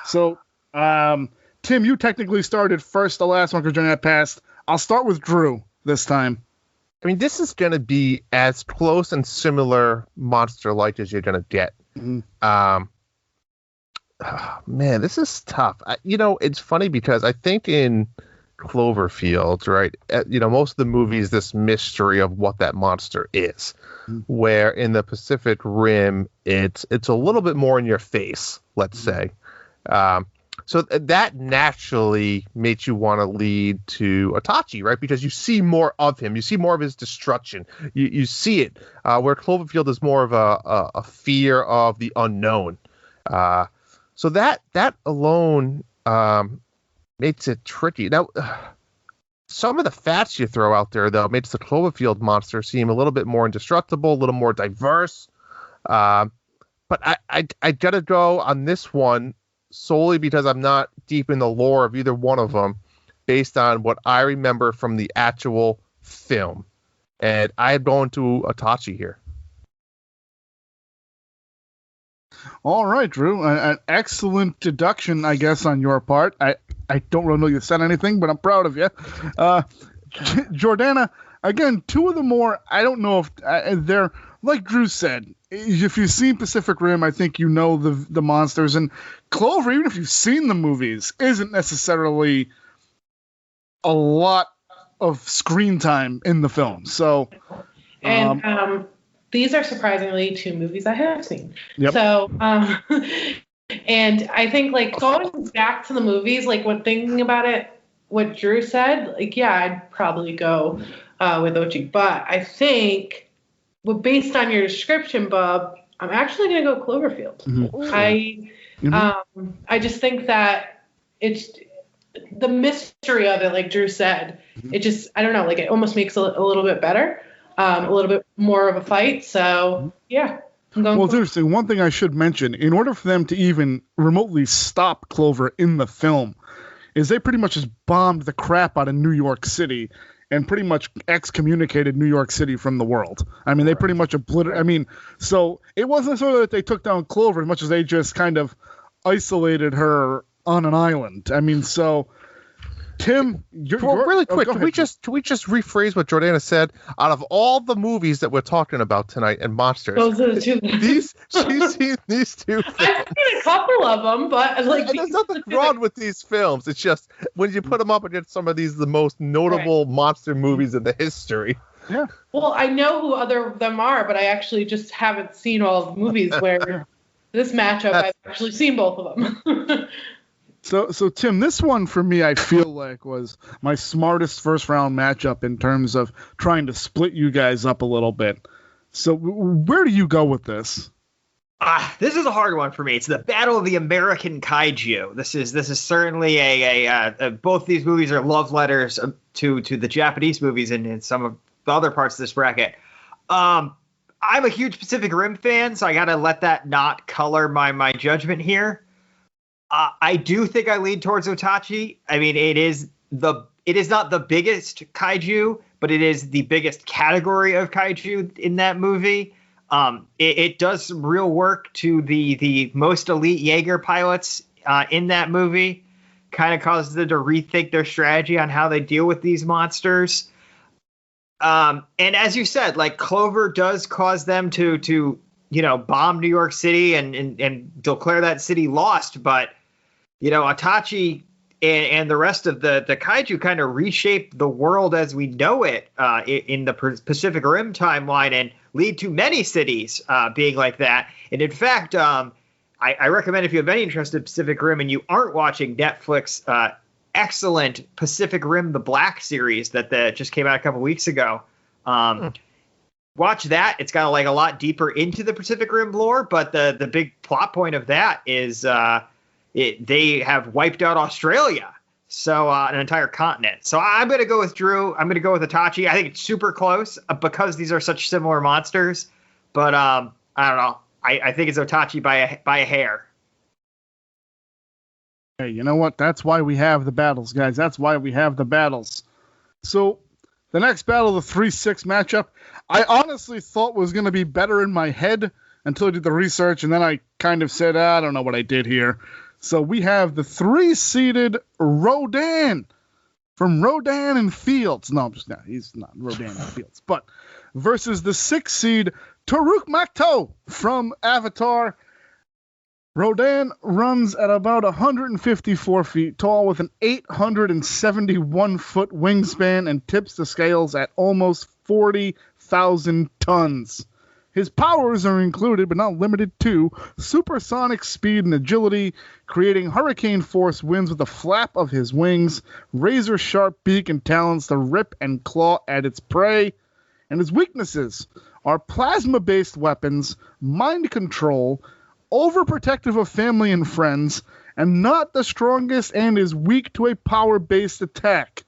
So, Tim, you technically started first the last one because Johnny had passed. I'll start with Drew this time. I mean, this is going to be as close and similar monster-like as you're going to get. Mm-hmm. Man, this is tough. It's funny because I think in Cloverfield, right, most of the movies, this mystery of what that monster is, where in the Pacific Rim, it's a little bit more in your face, let's say. So that naturally makes you want to lead to Otachi, right? Because you see more of him. You see more of his destruction. You see it, where Cloverfield is more of a fear of the unknown. So that alone makes it tricky. Now, some of the facts you throw out there, though, makes the Cloverfield monster seem a little bit more indestructible, a little more diverse. But I gotta go on this one solely because I'm not deep in the lore of either one of them, based on what I remember from the actual film. And I'm going to Otachi here. All right, Drew. An excellent deduction, I guess, on your part. I don't really know you said anything, but I'm proud of you. Jordana, again, two of the more, I don't know if they're, like Drew said, if you've seen Pacific Rim, I think you know the monsters. And Clover, even if you've seen the movies, isn't necessarily a lot of screen time in the film. So, and these are surprisingly 2 movies I have seen. Yep. So, and I think like going back to the movies, like when thinking about it, what Drew said, like, yeah, I'd probably go with Ochi. But I think, based on your description, Bob, I'm actually going to go Cloverfield. Mm-hmm. I just think that it's the mystery of it, like Drew said, it just, I don't know, like it almost makes it a little bit better, a little bit more of a fight. So, yeah. Well, it's interesting. One thing I should mention, in order for them to even remotely stop Clover in the film, is they pretty much just bombed the crap out of New York City and pretty much excommunicated New York City from the world. I mean, they pretty much obliterated. I mean, so it wasn't necessarily that they took down Clover as much as they just kind of isolated her on an island. I mean, so Tim, really quick, can we just rephrase what Jordana said? Out of all the movies that we're talking about tonight and monsters, those are the 2. she's seen these 2 films. I've seen a couple of them, but like, and there's nothing wrong with these films. It's just when you put them up against some of these the most notable monster movies in the history. Yeah. Well, I know who other of them are, but I actually just haven't seen all of the movies where this matchup. I've actually seen both of them. So Tim, this one for me, I feel like was my smartest first round matchup in terms of trying to split you guys up a little bit. So where do you go with this? This is a hard one for me. It's the Battle of the American Kaiju. This is certainly a both these movies are love letters to the Japanese movies and some of the other parts of this bracket. I'm a huge Pacific Rim fan, so I got to let that not color my judgment here. I do think I lean towards Otachi. I mean, it is not the biggest kaiju, but it is the biggest category of kaiju in that movie. It does some real work to the most elite Jaeger pilots in that movie. Kind of causes them to rethink their strategy on how they deal with these monsters. And as you said, like Clover does cause them to bomb New York City and declare that city lost, but Otachi and the rest of the kaiju kind of reshaped the world as we know it in the Pacific Rim timeline. And lead to many cities being like that. And in fact, I recommend if you have any interest in Pacific Rim and you aren't watching Netflix, excellent Pacific Rim: The Black series that just came out a couple weeks ago. Watch that. It's got like a lot deeper into the Pacific Rim lore, but the big plot point of that is they have wiped out Australia, so an entire continent. So I'm going to go with Drew. I'm going to go with Otachi. I think it's super close because these are such similar monsters, but I don't know. I think it's Otachi by a hair. Hey, you know what? That's why we have the battles, guys. That's why we have the battles. So the next battle, the 3-6 matchup, I honestly thought was going to be better in my head until I did the research, and then I kind of said, I don't know what I did here. So we have the 3-seeded Rodan from Rodan and Fields. No, he's not Rodan and Fields. But versus the 6-seed Taruk Makto from Avatar. Rodan runs at about 154 feet tall with an 871-foot wingspan and tips the scales at almost 40,000 tons. His powers are included, but not limited to, supersonic speed and agility, creating hurricane force winds with the flap of his wings, razor-sharp beak and talons to rip and claw at its prey. And his weaknesses are plasma-based weapons, mind control, overprotective of family and friends, and not the strongest and is weak to a power-based attack.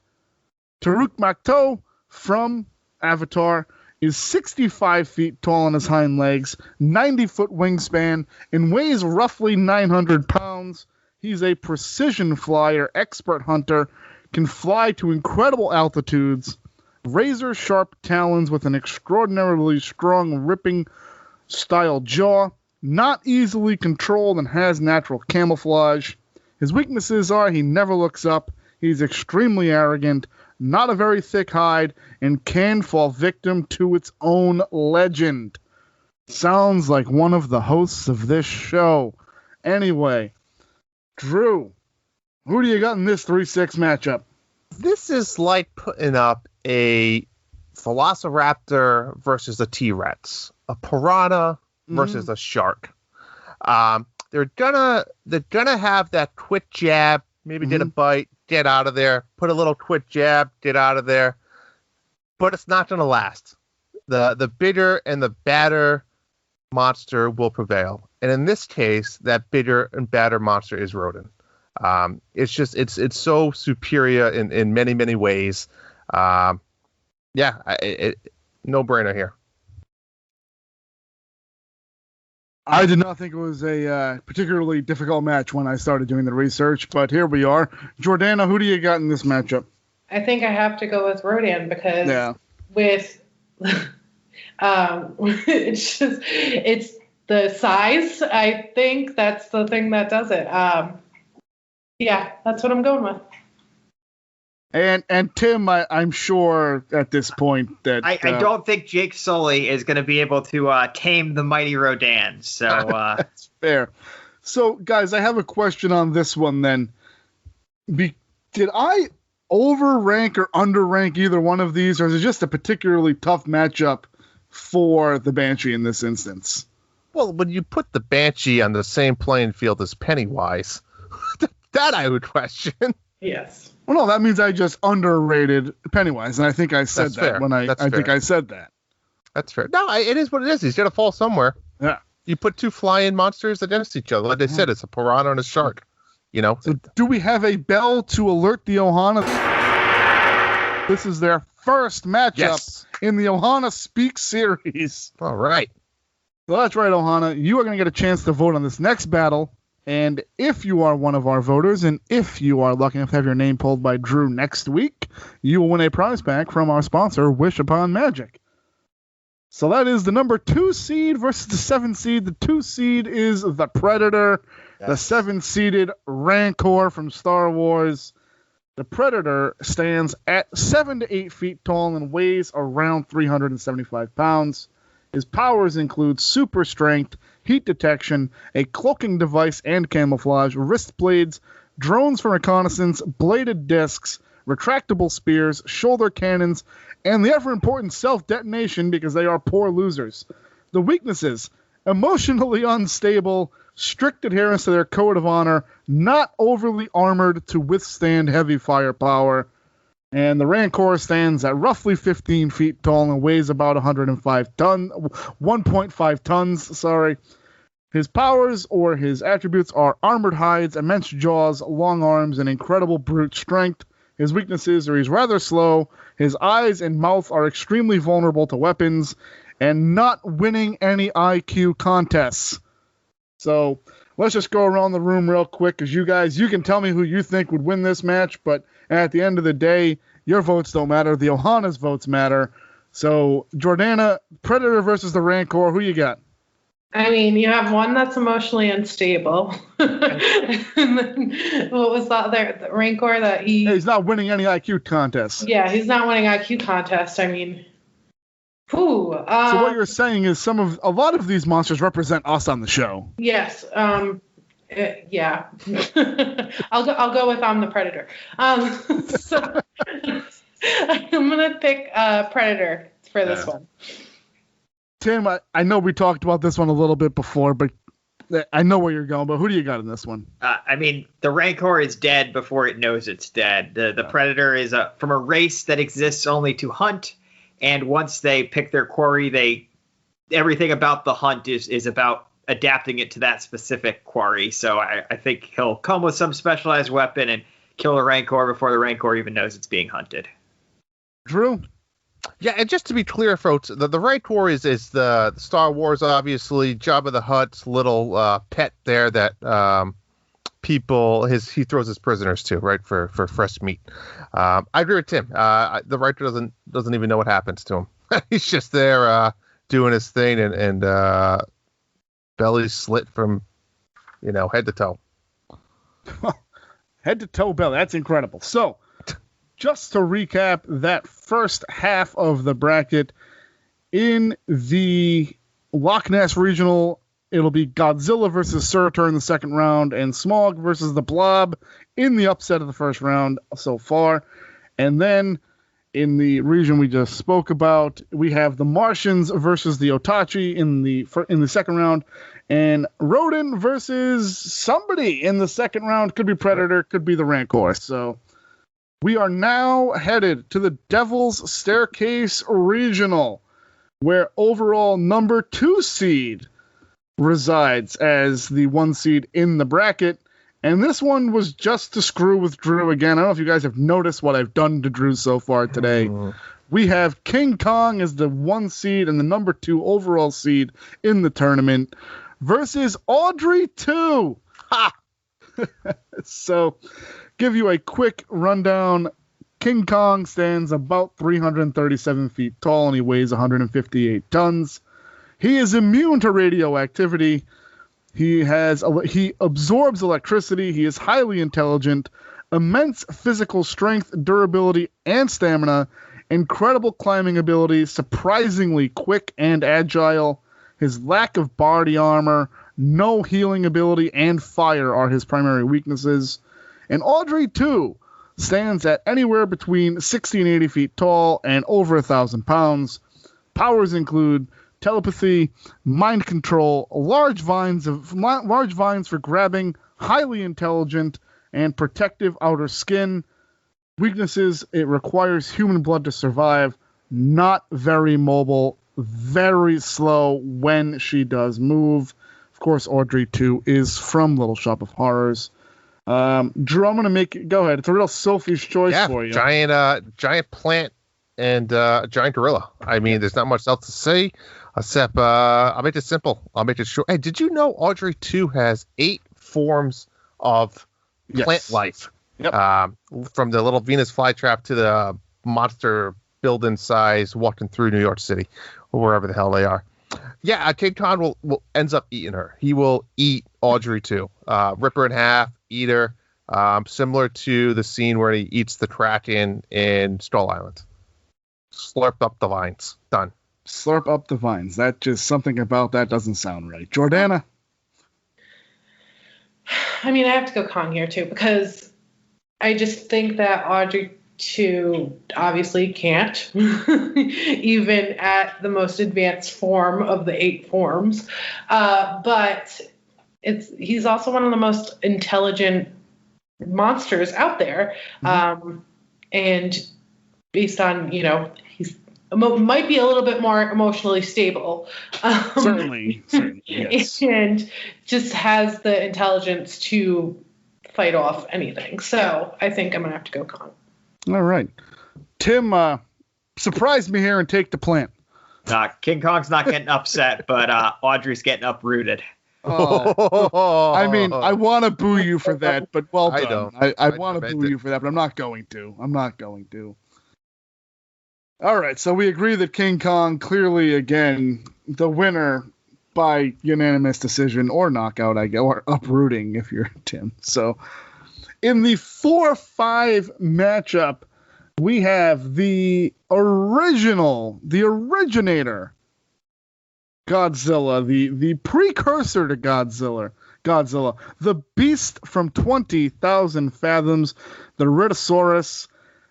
Taruk Makto from Avatar is 65 feet tall on his hind legs, 90-foot wingspan, and weighs roughly 900 pounds. He's a precision flyer, expert hunter, can fly to incredible altitudes, razor-sharp talons with an extraordinarily strong ripping-style jaw, not easily controlled and has natural camouflage. His weaknesses are he never looks up, he's extremely arrogant, not a very thick hide, and can fall victim to its own legend. Sounds like one of the hosts of this show. Anyway, Drew, who do you got in this 3-6 matchup? This is like putting up a Velociraptor versus a T-Rex, a piranha versus a shark. They're gonna have that quick jab, maybe get a bite, get out of there, put a little quick jab, get out of there, but it's not gonna last. The bigger and the badder monster will prevail, and in this case, that bigger and badder monster is Rodan. It's so superior in many ways. No brainer here. I did not think it was a particularly difficult match when I started doing the research, but here we are. Jordana, who do you got in this matchup? I think I have to go with Rodan because with it's the size. I think that's the thing that does it. That's what I'm going with. And Tim, I'm sure at this point that I don't think Jake Sully is going to be able to tame the mighty Rodan. So that's fair. So, guys, I have a question on this one. Then, did I overrank or underrank either one of these, or is it just a particularly tough matchup for the Banshee in this instance? Well, when you put the Banshee on the same playing field as Pennywise, that I would question. Yes. Well, no, that means I just underrated Pennywise, and I think I said That's that fair. when I think I said that. That's fair. No, it is what it is. He's going to fall somewhere. Yeah. You put two flying monsters against each other. Like I said, it's a piranha and a shark. You know? So do we have a bell to alert the Ohana? This is their first matchup in the Ohana Speak series. All right. So that's right, Ohana. You are going to get a chance to vote on this next battle. And if you are one of our voters, and if you are lucky enough to have your name pulled by Drew next week, you will win a prize pack from our sponsor, Wish Upon Magic. So that is the number 2 seed versus the 7 seed. The 2 seed is the Predator, the 7-seeded Rancor from Star Wars. The Predator stands at 7 to 8 feet tall and weighs around 375 pounds. His powers include super strength, heat detection, a cloaking device and camouflage, wrist blades, drones for reconnaissance, bladed discs, retractable spears, shoulder cannons, and the ever-important self-detonation because they are poor losers. The weaknesses: emotionally unstable, strict adherence to their code of honor, not overly armored to withstand heavy firepower. And the Rancor stands at roughly 15 feet tall and weighs about 1.5 tons. His powers or his attributes are armored hides, immense jaws, long arms, and incredible brute strength. His weaknesses are he's rather slow, his eyes and mouth are extremely vulnerable to weapons, and not winning any IQ contests. So let's just go around the room real quick, because you can tell me who you think would win this match, but at the end of the day, your votes don't matter. The Ohana's votes matter. So, Jordana, Predator versus the Rancor, who you got? I mean, you have one that's emotionally unstable. And then, what was the other? The Rancor that he's not winning any IQ contests. Yeah, he's not winning IQ contests. I mean, whew. So what you're saying is a lot of these monsters represent us on the show. Yes. Yeah. I'll go with I'm the Predator. So I'm gonna pick Predator for this one. Tim, I know we talked about this one a little bit before, but I know where you're going. But who do you got in this one? I mean, the Rancor is dead before it knows it's dead. The Predator is from a race that exists only to hunt, and once they pick their quarry, everything about the hunt is about adapting it to that specific quarry. So I think he'll come with some specialized weapon and kill a Rancor before the Rancor even knows it's being hunted. Drew? Yeah, and just to be clear, folks, the Rancor is the Star Wars, obviously, Jabba the Hutt's little pet there that he throws his prisoners to, right, for fresh meat. I agree with Tim. The Rancor doesn't even know what happens to him. He's just there doing his thing and belly slit from, head to toe. Head to toe belly. That's incredible. So, just to recap that first half of the bracket, in the Loch Ness Regional, it'll be Godzilla versus Sirter in the second round, and Smaug versus the Blob in the upset of the first round so far. And then in the region we just spoke about, we have the Martians versus the Otachi in the second round, and Rodin versus somebody in the second round. Could be Predator, could be the Rancor. So we are now headed to the Devil's Staircase Regional, where overall number 2 seed resides as the 1 seed in the bracket. And this one was just to screw with Drew again. I don't know if you guys have noticed what I've done to Drew so far today. We have King Kong as the 1 seed and the number 2 overall seed in the tournament versus Audrey 2. Ha! So, give you a quick rundown. King Kong stands about 337 feet tall and he weighs 158 tons. He is immune to radioactivity. He absorbs electricity. He is highly intelligent, immense physical strength, durability, and stamina, incredible climbing ability, surprisingly quick and agile. His lack of body armor, no healing ability, and fire are his primary weaknesses. And Audrey 2 stands at anywhere between 60 and 80 feet tall and over 1,000 pounds. Powers include telepathy, mind control, large vines for grabbing, highly intelligent, and protective outer skin. Weaknesses: it requires human blood to survive, not very mobile, very slow when she does move. Of course, Audrey 2 is from Little Shop of Horrors. Drew, I'm going to make it. Go ahead. It's a real Sophie's choice for you. Giant plant and giant gorilla. I mean, there's not much else to say except I'll make it simple. I'll make it short. Hey, did you know Audrey 2 has 8 forms of plant life? Yep. From the little Venus flytrap to the monster building size walking through New York City or wherever the hell they are. Yeah, King Kong will ends up eating her. He will eat Audrey 2. Rip her in half, eat her. Similar to the scene where he eats the Kraken in Skull Island. Slurp up the vines. Done. Slurp up the vines. That just something about that doesn't sound right. Jordana? I mean, I have to go Kong here too, because I just think that Audrey to obviously can't, even at the most advanced form of the 8 forms. But he's also one of the most intelligent monsters out there. And based on, he's might be a little bit more emotionally stable. Certainly, yes. And just has the intelligence to fight off anything. So I think I'm going to have to go Kong. All right. Tim, surprise me here and take the plant. King Kong's not getting upset, but Audrey's getting uprooted. Oh. I mean, I want to boo you for that, but well done. I want to boo you for that, but I'm not going to. All right, so we agree that King Kong clearly, again, the winner by unanimous decision or knockout, I guess, or uprooting if you're Tim. So in the 4-5 matchup, we have the originator, Godzilla, the precursor to Godzilla, the beast from 20,000 fathoms, the Rattasaurus,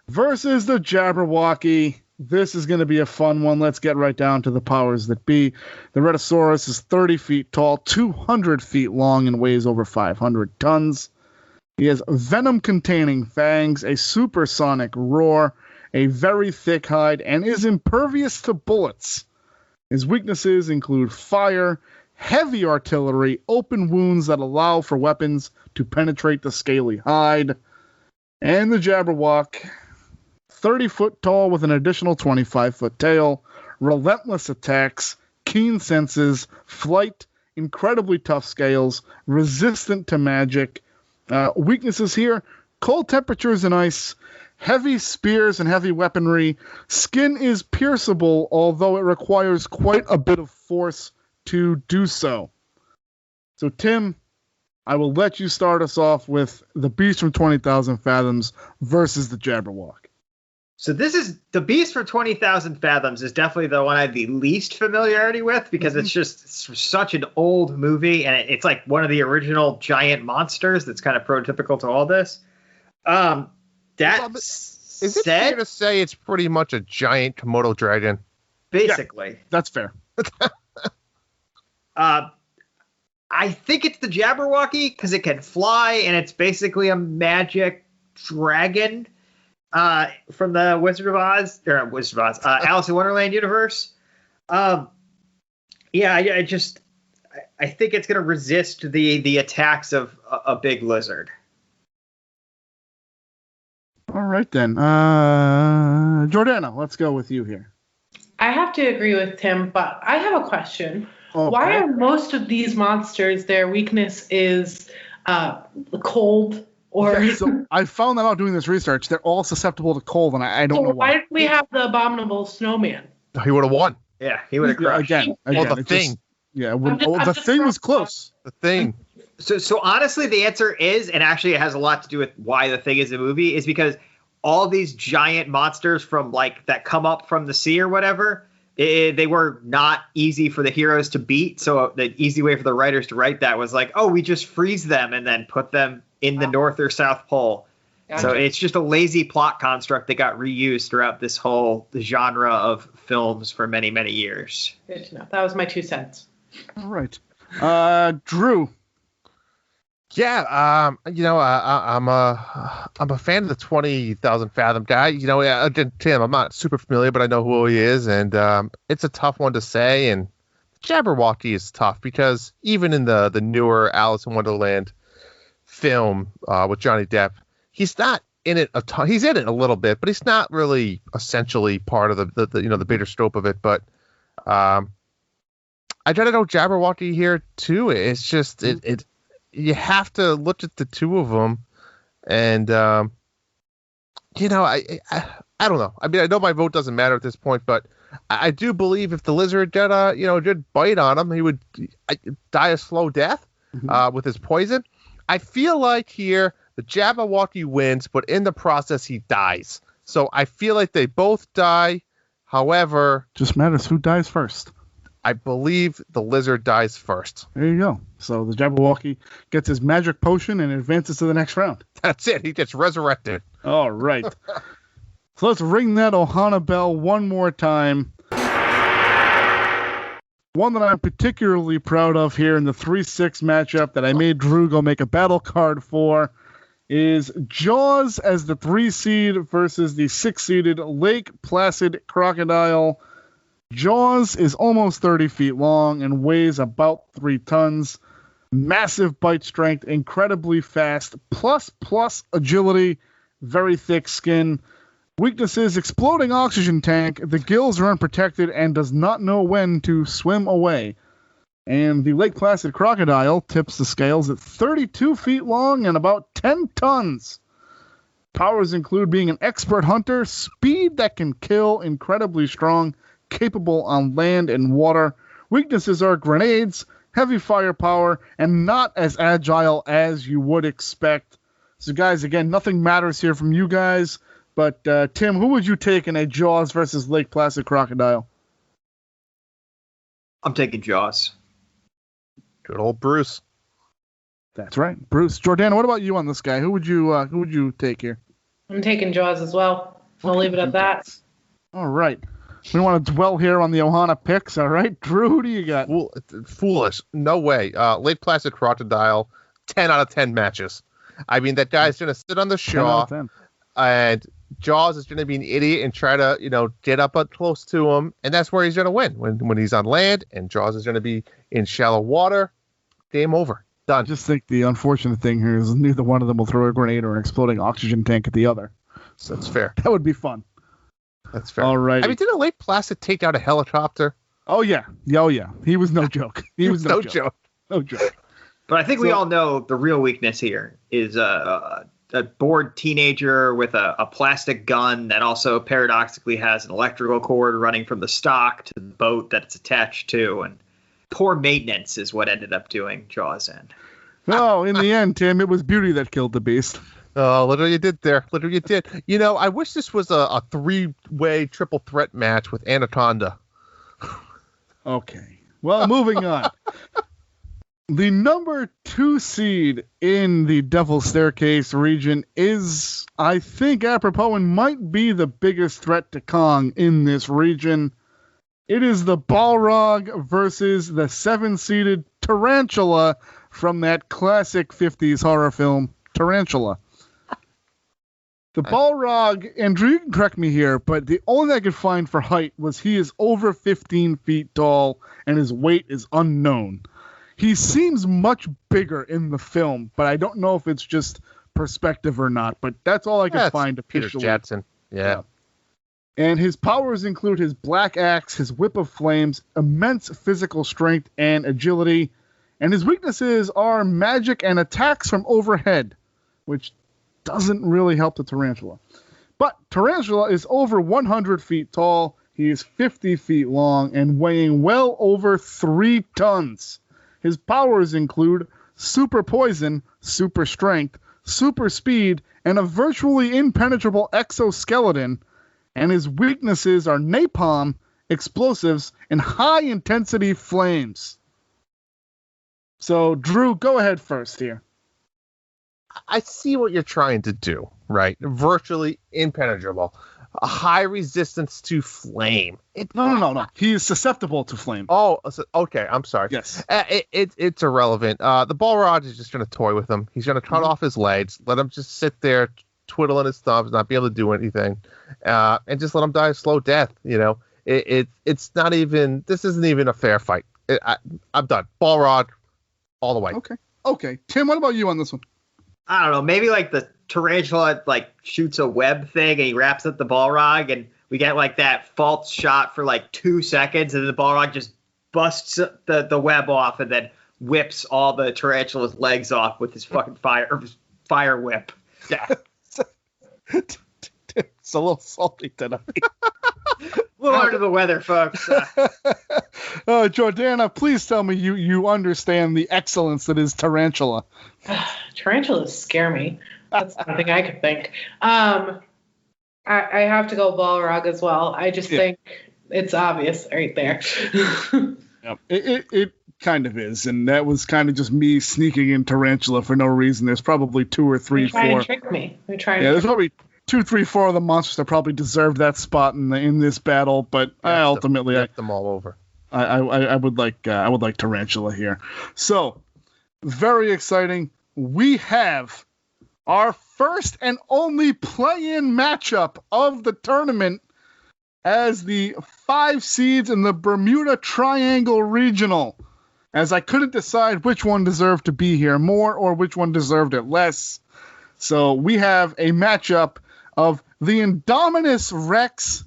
versus the Jabberwocky. This is going to be a fun one. Let's get right down to the powers that be. The Rattasaurus is 30 feet tall, 200 feet long, and weighs over 500 tons. He has venom-containing fangs, a supersonic roar, a very thick hide, and is impervious to bullets. His weaknesses include fire, heavy artillery, open wounds that allow for weapons to penetrate the scaly hide, and the Jabberwock, 30 foot tall with an additional 25-foot tail, relentless attacks, keen senses, flight, incredibly tough scales, resistant to magic. Weaknesses here, cold temperatures and ice, heavy spears and heavy weaponry. Skin is pierceable, although it requires quite a bit of force to do so. So, Tim, I will let you start us off with the beast from 20,000 fathoms versus the Jabberwock. So this is the Beast for 20,000 Fathoms is definitely the one I have the least familiarity with because it's such an old movie and it's like one of the original giant monsters that's kind of prototypical to all this. Is it fair to say it's pretty much a giant Komodo dragon? Basically. Yeah, that's fair. I think it's the Jabberwocky because it can fly and it's basically a magic dragon. From the Alice in Wonderland universe. I think it's going to resist the attacks of a big lizard. All right, then. Jordana, let's go with you here. I have to agree with Tim, but I have a question. Okay. Why are most of these monsters, their weakness is cold? So I found that out doing this research. They're all susceptible to cold, and I don't know why. Why did we have the abominable snowman? He would have won. Yeah, he would have crushed. Again, the thing. The thing was close. The thing. So honestly, the answer is, and actually it has a lot to do with why the thing is a movie, is because all these giant monsters from that come up from the sea or whatever, they were not easy for the heroes to beat. So the easy way for the writers to write that was we just freeze them and then put them in the North or South Pole. Gotcha. So it's just a lazy plot construct that got reused throughout this whole genre of films for many, many years. Good to know. That was my 2 cents. All right. Drew. Yeah, I'm a fan of the 20,000 Fathom guy. Tim, I'm not super familiar, but I know who he is, and it's a tough one to say. And Jabberwocky is tough because even in the newer Alice in Wonderland film with Johnny Depp, he's not in it a ton. He's in it a little bit, but he's not really essentially part of the bigger scope of it. But I try to go Jabberwocky here too. It's just you have to look at the two of them, and I don't know. I mean, I know my vote doesn't matter at this point, but I do believe if the lizard did bite on him, he would die a slow death with his poison. I feel like here the Jabberwocky wins, but in the process he dies. So I feel like they both die. However, just matters who dies first. I believe the lizard dies first. There you go. So the Jabberwocky gets his magic potion and advances to the next round. That's it. He gets resurrected. All right. So let's ring that Ohana bell one more time. One that I'm particularly proud of here in the 3-6 matchup that I made Drew go make a battle card for is Jaws as the 3 seed versus the 6-seeded Lake Placid Crocodile. Jaws is almost 30 feet long and weighs about 3 tons. Massive bite strength, incredibly fast, plus agility, very thick skin. Weaknesses: exploding oxygen tank, the gills are unprotected, and does not know when to swim away. And the Lake Placid Crocodile tips the scales at 32 feet long and about 10 tons. Powers include being an expert hunter, speed that can kill, incredibly strong, capable on land and water. Weaknesses are grenades, heavy firepower, and not as agile as you would expect. So, guys, again, nothing matters here from you guys. But, Tim, who would you take in a Jaws versus Lake Placid Crocodile? I'm taking Jaws. Good old Bruce. That's right, Bruce. Jordana, what about you on this guy? Who would you take here? I'm taking Jaws as well. I'll leave it at that. All right. We don't want to dwell here on the Ohana picks, all right? Drew, who do you got? Foolish. No way. Lake Placid Crocodile, 10 out of 10 matches. I mean, that guy's going to sit on the shaw, and Jaws is going to be an idiot and try to, get up close to him, and that's where he's going to win. When he's on land and Jaws is going to be in shallow water, game over. Done. I just think the unfortunate thing here is neither one of them will throw a grenade or an exploding oxygen tank at the other. So that's fair. That would be fun. That's fair. All right. I mean, didn't Lake Placid take out a helicopter? Oh, yeah. He was no joke. He was no joke. No joke. But I think we all know the real weakness here is a bored teenager with a plastic gun that also paradoxically has an electrical cord running from the stock to the boat that it's attached to. And poor maintenance is what ended up doing Jaws in. No, in the end, Tim, it was beauty that killed the beast. Oh, literally you did there. Literally you did. I wish this was a 3-way triple threat match with Anaconda. Okay. Well, moving on. The number 2 seed in the Devil's Staircase region is, I think, apropos and might be the biggest threat to Kong in this region. It is the Balrog versus the 7-seeded Tarantula from that classic 50s horror film, Tarantula. The Balrog, Andrew, you can correct me here, but the only thing I could find for height was he is over 15 feet tall and his weight is unknown. He seems much bigger in the film, but I don't know if it's just perspective or not, but that's all I could find officially. Peter Jackson. Yeah. And his powers include his black axe, his whip of flames, immense physical strength and agility, and his weaknesses are magic and attacks from overhead, which doesn't really help the Tarantula. But Tarantula is over 100 feet tall, he is 50 feet long, and weighing well over 3 tons. His powers include super poison, super strength, super speed, and a virtually impenetrable exoskeleton, and his weaknesses are napalm, explosives, and high-intensity flames. So, Drew, go ahead first here. I see what you're trying to do, right? Virtually impenetrable. A high resistance to flame. No. He is susceptible to flame. Oh, okay. I'm sorry. Yes. It's irrelevant. The Balrog is just going to toy with him. He's going to cut off his legs, let him just sit there, twiddling his thumbs, not be able to do anything, and just let him die a slow death. It's not even. This isn't even a fair fight. I'm done. Balrog, all the way. Okay. Tim, what about you on this one? I don't know. Maybe the tarantula shoots a web thing and he wraps up the Balrog and we get that false shot for 2 seconds and the Balrog just busts the web off and then whips all the tarantula's legs off with his fucking fire whip. Yeah. It's a little salty tonight. A little under the weather, folks. Jordana, please tell me you understand the excellence that is Tarantula. Tarantulas scare me. That's something I could think. I have to go Balrog as well. I just think it's obvious right there. Yep. It kind of is, and that was kind of just me sneaking in Tarantula for no reason. There's probably 2 or 3, 4. Try and trick me. There's probably 2, 3, 4 of the monsters that probably deserve that spot in this battle, but I ultimately get them all over. I would like Tarantula here. So very exciting. We have our first and only play-in matchup of the tournament as the 5 seeds in the Bermuda Triangle Regional. As I couldn't decide which one deserved to be here more or which one deserved it less. So we have a matchup of the Indominus Rex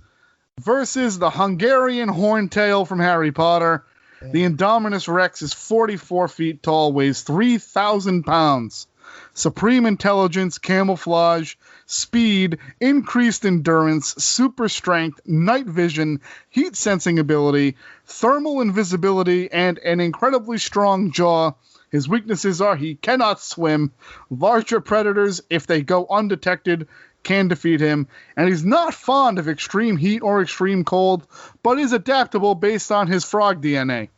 versus the Hungarian Horntail from Harry Potter. The Indominus Rex is 44 feet tall, weighs 3,000 pounds. Supreme intelligence, camouflage, speed, increased endurance, super strength, night vision, heat sensing ability, thermal invisibility, and an incredibly strong jaw. His weaknesses are he cannot swim. Larger predators, if they go undetected, can defeat him. And he's not fond of extreme heat or extreme cold, but is adaptable based on his frog DNA.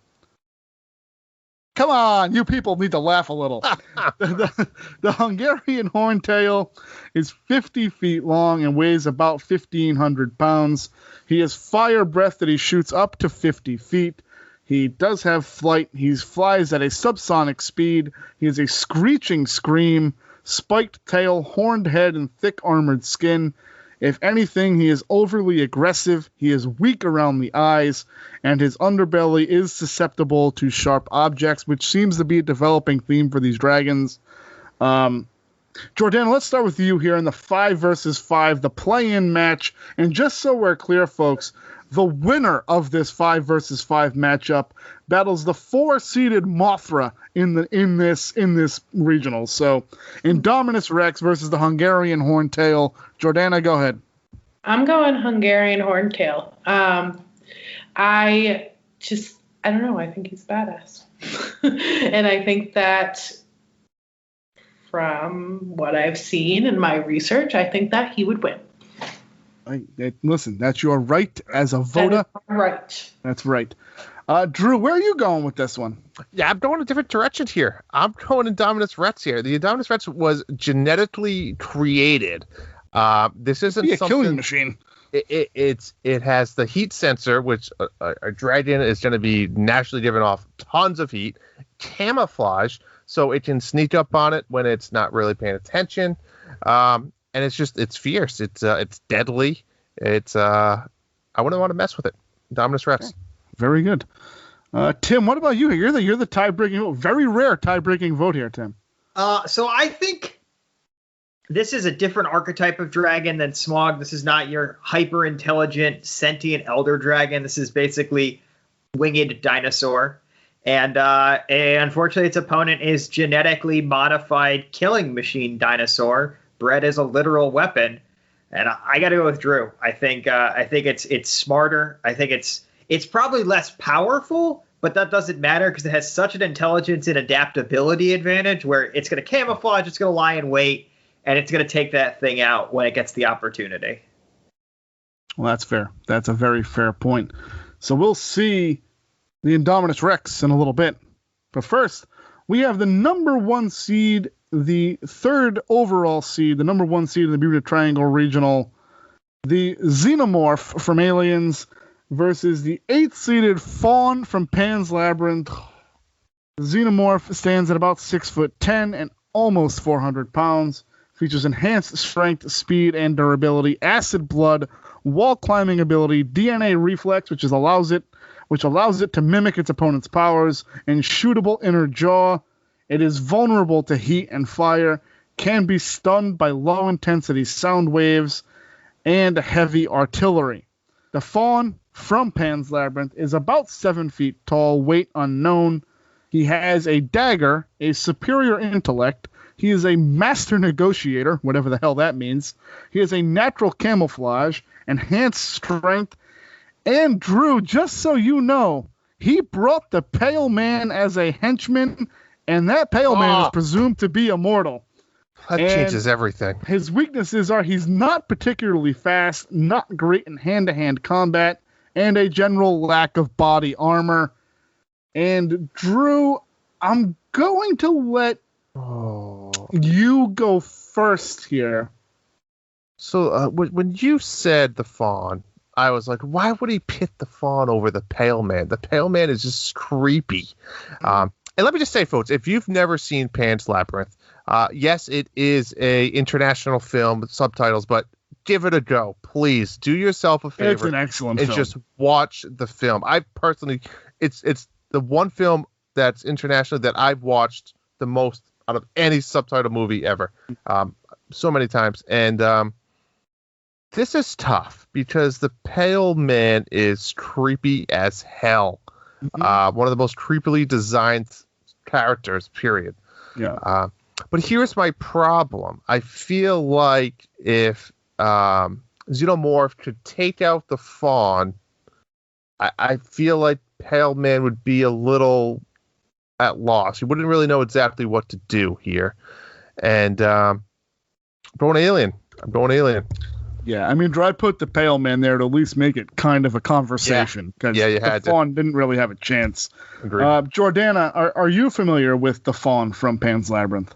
Come on, you people need to laugh a little. The Hungarian Horntail is 50 feet long and weighs about 1,500 pounds. He has fire breath that he shoots up to 50 feet. He does have flight. He flies at a subsonic speed. He has a screeching scream, spiked tail, horned head, and thick armored skin. If anything, he is overly aggressive, he is weak around the eyes, and his underbelly is susceptible to sharp objects, which seems to be a developing theme for these dragons. Jordan, let's start with you here in the 5 versus 5, the play-in match. And just so we're clear, folks, the winner of this 5 versus 5 matchup battles the 4-seeded Mothra in this regional. So, Indominus Rex versus the Hungarian Horntail. Jordana, go ahead. I'm going Hungarian Horntail. I don't know. I think he's badass. And I think that from what I've seen in my research, I think that he would win. Listen, that's your right as a voter. Right. That's right. Drew, where are you going with this one? Yeah, I'm going a different direction here. I'm going Indominus Rex here. The Indominus Rex was genetically created. This isn't a something, killing machine. It has the heat sensor, which a dragon is going to be naturally giving off tons of heat. Camouflage, so it can sneak up on it when it's not really paying attention. And it's fierce. It's deadly. I wouldn't want to mess with it. Indominus Rex. Okay. Very good. Tim, what about you? You're the tie-breaking vote. Very rare tie-breaking vote here, Tim. So I think this is a different archetype of dragon than Smaug. This is not your hyper-intelligent, sentient elder dragon. This is basically winged dinosaur. And unfortunately, its opponent is genetically modified killing machine dinosaur, bred as a literal weapon. And I got to go with Drew. I think it's smarter. I think it's probably less powerful, but that doesn't matter because it has such an intelligence and adaptability advantage where it's going to camouflage, it's going to lie in wait, and it's going to take that thing out when it gets the opportunity. Well, that's fair. That's a very fair point. So we'll see the Indominus Rex in a little bit. But first, we have the number 1 seed, the 3rd overall seed, the number 1 seed in the Bermuda Triangle Regional, the Xenomorph from Aliens, versus the 8th-seeded Fawn from Pan's Labyrinth. The Xenomorph stands at about 6'10" and almost 400 pounds. Features enhanced strength, speed, and durability, acid blood, wall climbing ability, DNA reflex, which allows it to mimic its opponent's powers, and shootable inner jaw. It is vulnerable to heat and fire, can be stunned by low-intensity sound waves, and heavy artillery. The Fawn from Pan's Labyrinth is about 7 feet tall, weight unknown. He has a dagger, a superior intellect. He is a master negotiator, whatever the hell that means. He has a natural camouflage, enhanced strength, and Drew, just so you know, he brought the Pale Man as a henchman, and that Pale Man is presumed to be immortal. That changes everything. His weaknesses are he's not particularly fast, not great in hand-to-hand combat, and a general lack of body armor. And Drew, I'm going to let you go first here. So when you said the Fawn, I was like, why would he pit the Fawn over the Pale Man? The Pale Man is just creepy. And let me just say, folks, if you've never seen Pan's Labyrinth, yes, it is a international film with subtitles, but give it a go. Please do yourself a favor. It's an excellent and film. just watch the film. I personally, it's the one film that's international that I've watched the most out of any subtitle movie ever. So many times. And this is tough because the Pale Man is creepy as hell. One of the most creepily designed characters, period. Yeah. But here's my problem. I feel like if Xenomorph could take out the Fawn, I feel like Pale Man would be a little at loss. He wouldn't really know exactly what to do here. And I'm going alien. Yeah, I mean, do I put the Pale Man there to at least make it kind of a conversation? Yeah, you had the Fawn didn't really have a chance. Agreed. Jordana, are you familiar with the Fawn from Pan's Labyrinth?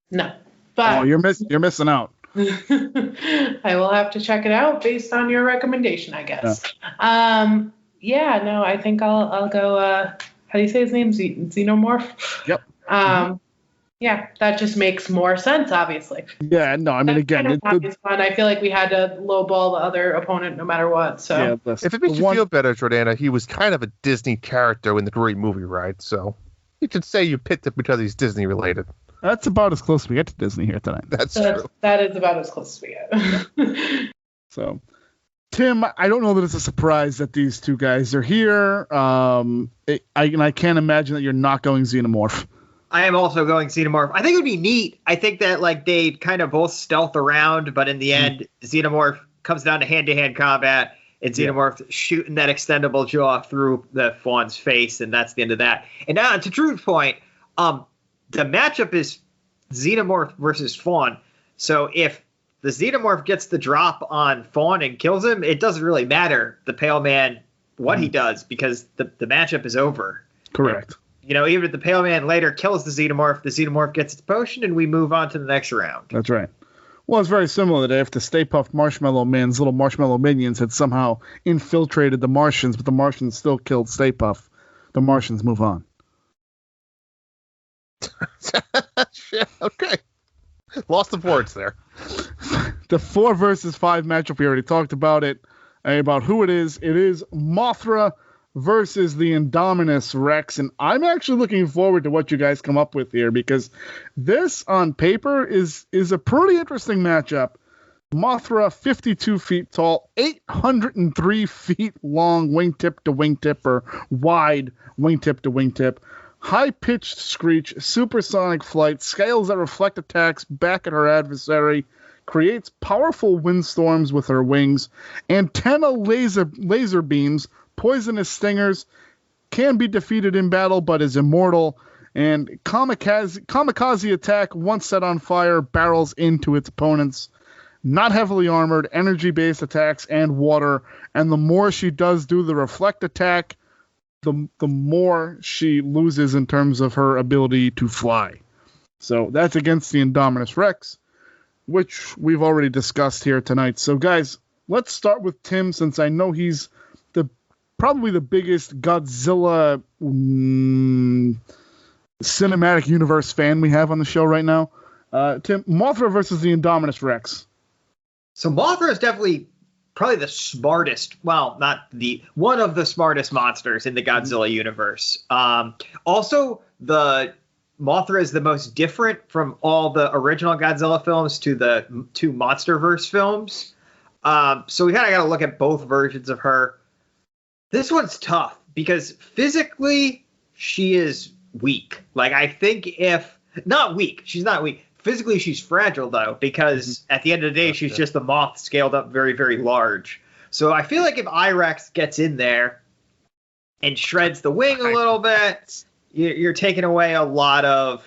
No, but you're missing out. I will have to check it out based on your recommendation, I guess. Yeah, no, I think I'll go. How do you say his name? Xenomorph. Yep. Yeah, that just makes more sense, obviously. Yeah, no, I mean, again, it's fun. I feel like we had to lowball the other opponent no matter what. So yeah, if it makes you feel better, Jordana, he was kind of a Disney character in the Great Movie, right? So you could say you picked it because he's Disney related. That's about as close as we get to Disney here tonight. That's true. That is about as close as we get. So, Tim, I don't know that it's a surprise that these two guys are here. I can't imagine that you're not going Xenomorph. I am also going Xenomorph. I think it would be neat. I think that like they kind of both stealth around, but in the end, Xenomorph comes down to hand-to-hand combat, and Xenomorph shooting that extendable jaw through the Fawn's face, and that's the end of that. And now, to Drew's point, the matchup is Xenomorph versus Fawn. So if the Xenomorph gets the drop on Fawn and kills him, it doesn't really matter, the Pale Man, what he does, because the matchup is over. Correct. You know, even if the Pale Man later kills the Xenomorph gets its potion, and we move on to the next round. That's right. Well, it's very similar that if the Stay Puft Marshmallow Man's little marshmallow minions had somehow infiltrated the Martians, but the Martians still killed Stay Puft, the Martians move on. Okay. Lost of words there. The 4 versus 5 matchup, we already talked about it, about who it is. It is Mothra versus the Indominus Rex, and I'm actually looking forward to what you guys come up with here, because this on paper is a pretty interesting matchup. Mothra, 52 feet tall, 803 feet long, wingtip to wingtip, or wide wingtip to wingtip, high-pitched screech, supersonic flight, scales that reflect attacks back at her adversary, creates powerful windstorms with her wings, antenna laser beams, poisonous stingers, can be defeated in battle but is immortal, and kamikaze attack, once set on fire, barrels into its opponents. Not heavily armored, energy-based attacks, and water, and the more she does do the reflect attack, the more she loses in terms of her ability to fly. So that's against the Indominus Rex, which we've already discussed here tonight. So guys, let's start with Tim, since I know he's probably the biggest Godzilla cinematic universe fan we have on the show right now. Tim, Mothra versus the Indominus Rex. So Mothra is definitely probably the smartest, well, not the one of the smartest monsters in the Godzilla universe. Also, the Mothra is the most different from all the original Godzilla films to the 2 MonsterVerse films. So we kind of got to look at both versions of her. This one's tough because physically she is weak. Like, I think she's not weak. Physically she's fragile though, because at the end of the day, she's just a moth scaled up very, very large. So I feel like if Irex gets in there and shreds the wing a little bit, you're taking away a lot of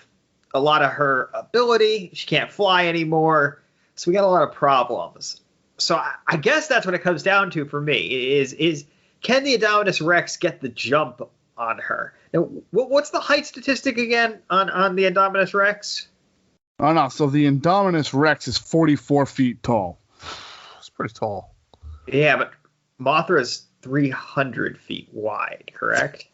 her ability. She can't fly anymore. So we got a lot of problems. So I guess that's what it comes down to for me is can the Indominus Rex get the jump on her? Now, what's the height statistic again on the Indominus Rex? Oh, no. So the Indominus Rex is 44 feet tall. pretty tall. Yeah, but Mothra's 300 feet wide, correct?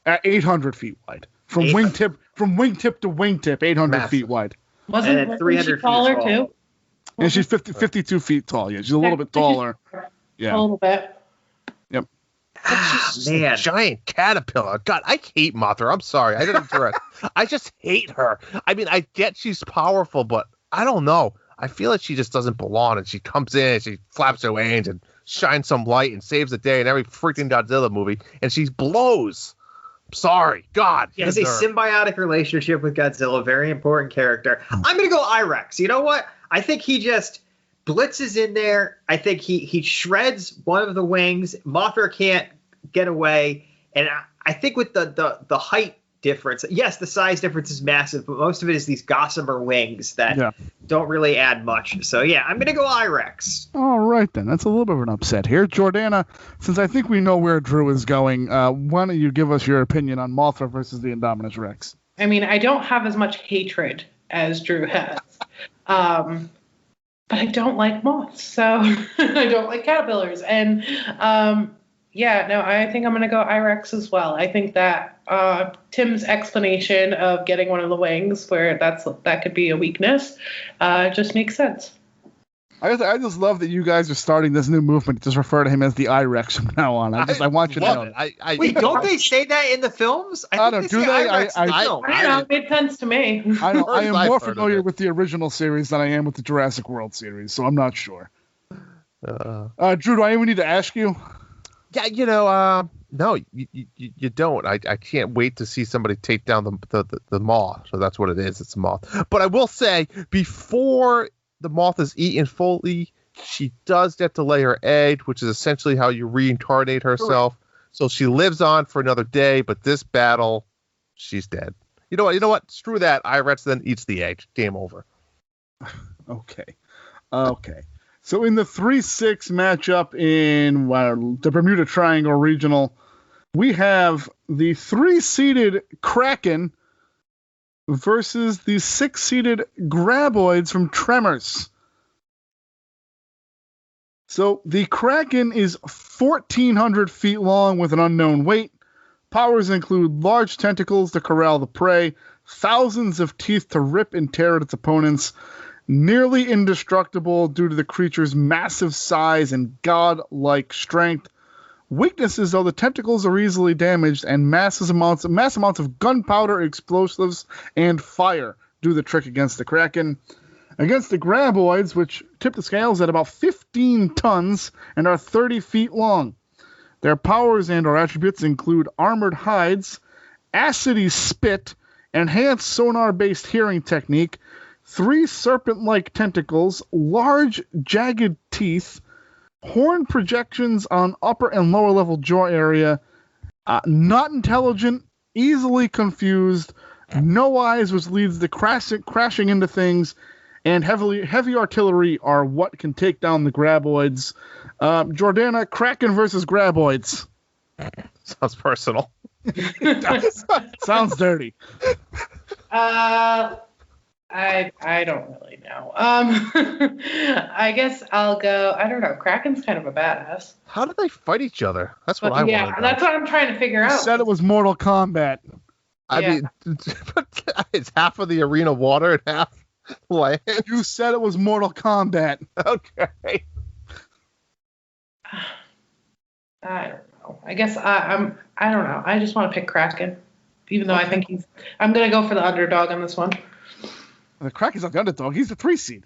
800 feet wide. From wingtip to wingtip, 800 feet wide. Wasn't 300 taller too? And she's 52 feet tall. Yeah, she's a little bit taller. Yeah. A little bit. Yep. Man, giant caterpillar. God, I hate Mothra. I'm sorry. I didn't direct. I just hate her. I mean, I get she's powerful, but I don't know. I feel like she just doesn't belong, and she comes in and she flaps her wings and shines some light and saves the day in every freaking Godzilla movie, and she blows. I'm sorry. God. He has a symbiotic relationship with Godzilla, very important character. I'm going to go Irex. You know what? I think he just blitzes in there. I think he shreds one of the wings. Mothra can't get away. And I think with the height difference, yes, the size difference is massive, but most of it is these gossamer wings that don't really add much. So, yeah, I'm going to go Irex. All right, then. That's a little bit of an upset here. Jordana, since I think we know where Drew is going, why don't you give us your opinion on Mothra versus the Indominus Rex? I mean, I don't have as much hatred as Drew has. But I don't like moths, so I don't like caterpillars. And I think I'm going to go Irex as well. I think that Tim's explanation of getting one of the wings, where that could be a weakness, just makes sense. I just love that you guys are starting this new movement to just refer to him as the Irex from now on. I want you to know. Wait, don't they say that in the films? I don't. Do they? I don't know. It made sense to me. I am more familiar with the original series than I am with the Jurassic World series, so I'm not sure. Drew, do I even need to ask you? Yeah, no, you don't. I can't wait to see somebody take down the moth. So that's what it is. It's a moth. But I will say, before the moth is eaten fully, she does get to lay her egg, which is essentially how you reincarnate herself. So she lives on for another day, but this battle, she's dead. You know what? Screw that. Irex then eats the egg. Game over. Okay. So in the 3-6 matchup in the Bermuda Triangle Regional, we have the 3-seeded Kraken versus the 6-seeded Graboids from Tremors. So the Kraken is 1,400 feet long with an unknown weight. Powers include large tentacles to corral the prey, thousands of teeth to rip and tear at its opponents, nearly indestructible due to the creature's massive size and godlike strength. Weaknesses, though, the tentacles are easily damaged, and mass amounts of gunpowder, explosives, and fire do the trick against the Kraken. Against the Graboids, which tip the scales at about 15 tons and are 30 feet long. Their powers and/or attributes include armored hides, acidy spit, enhanced sonar-based hearing technique, 3 serpent-like tentacles, large jagged teeth, horn projections on upper and lower level jaw area, not intelligent, easily confused, no eyes, which leads to crashing into things, and heavy artillery are what can take down the Graboids. Jordana, Kraken versus Graboids. Sounds personal. Sounds dirty. I don't really know. I guess I'll go. I don't know. Kraken's kind of a badass. How do they fight each other? That's what I want to know. Yeah, that's what I'm trying to figure out. You said it was Mortal Kombat. I mean, it's half of the arena water and half land. You said it was Mortal Kombat. Okay. I don't know. I guess I don't know. I just want to pick Kraken, even though I think I'm gonna go for the underdog on this one. The Kraken's not the underdog. He's the 3 seed.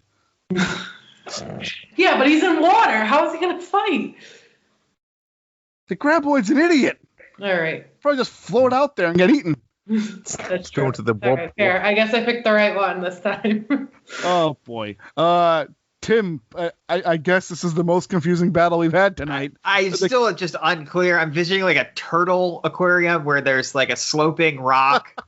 Yeah, but he's in water. How is he going to fight? The Graboid's an idiot. All right. Probably just float out there and get eaten. That's true. Go to the right, fair. I guess I picked the right one this time. Oh, boy. Tim, I guess this is the most confusing battle we've had tonight. I'm still just unclear. I'm visioning like a turtle aquarium where there's like a sloping rock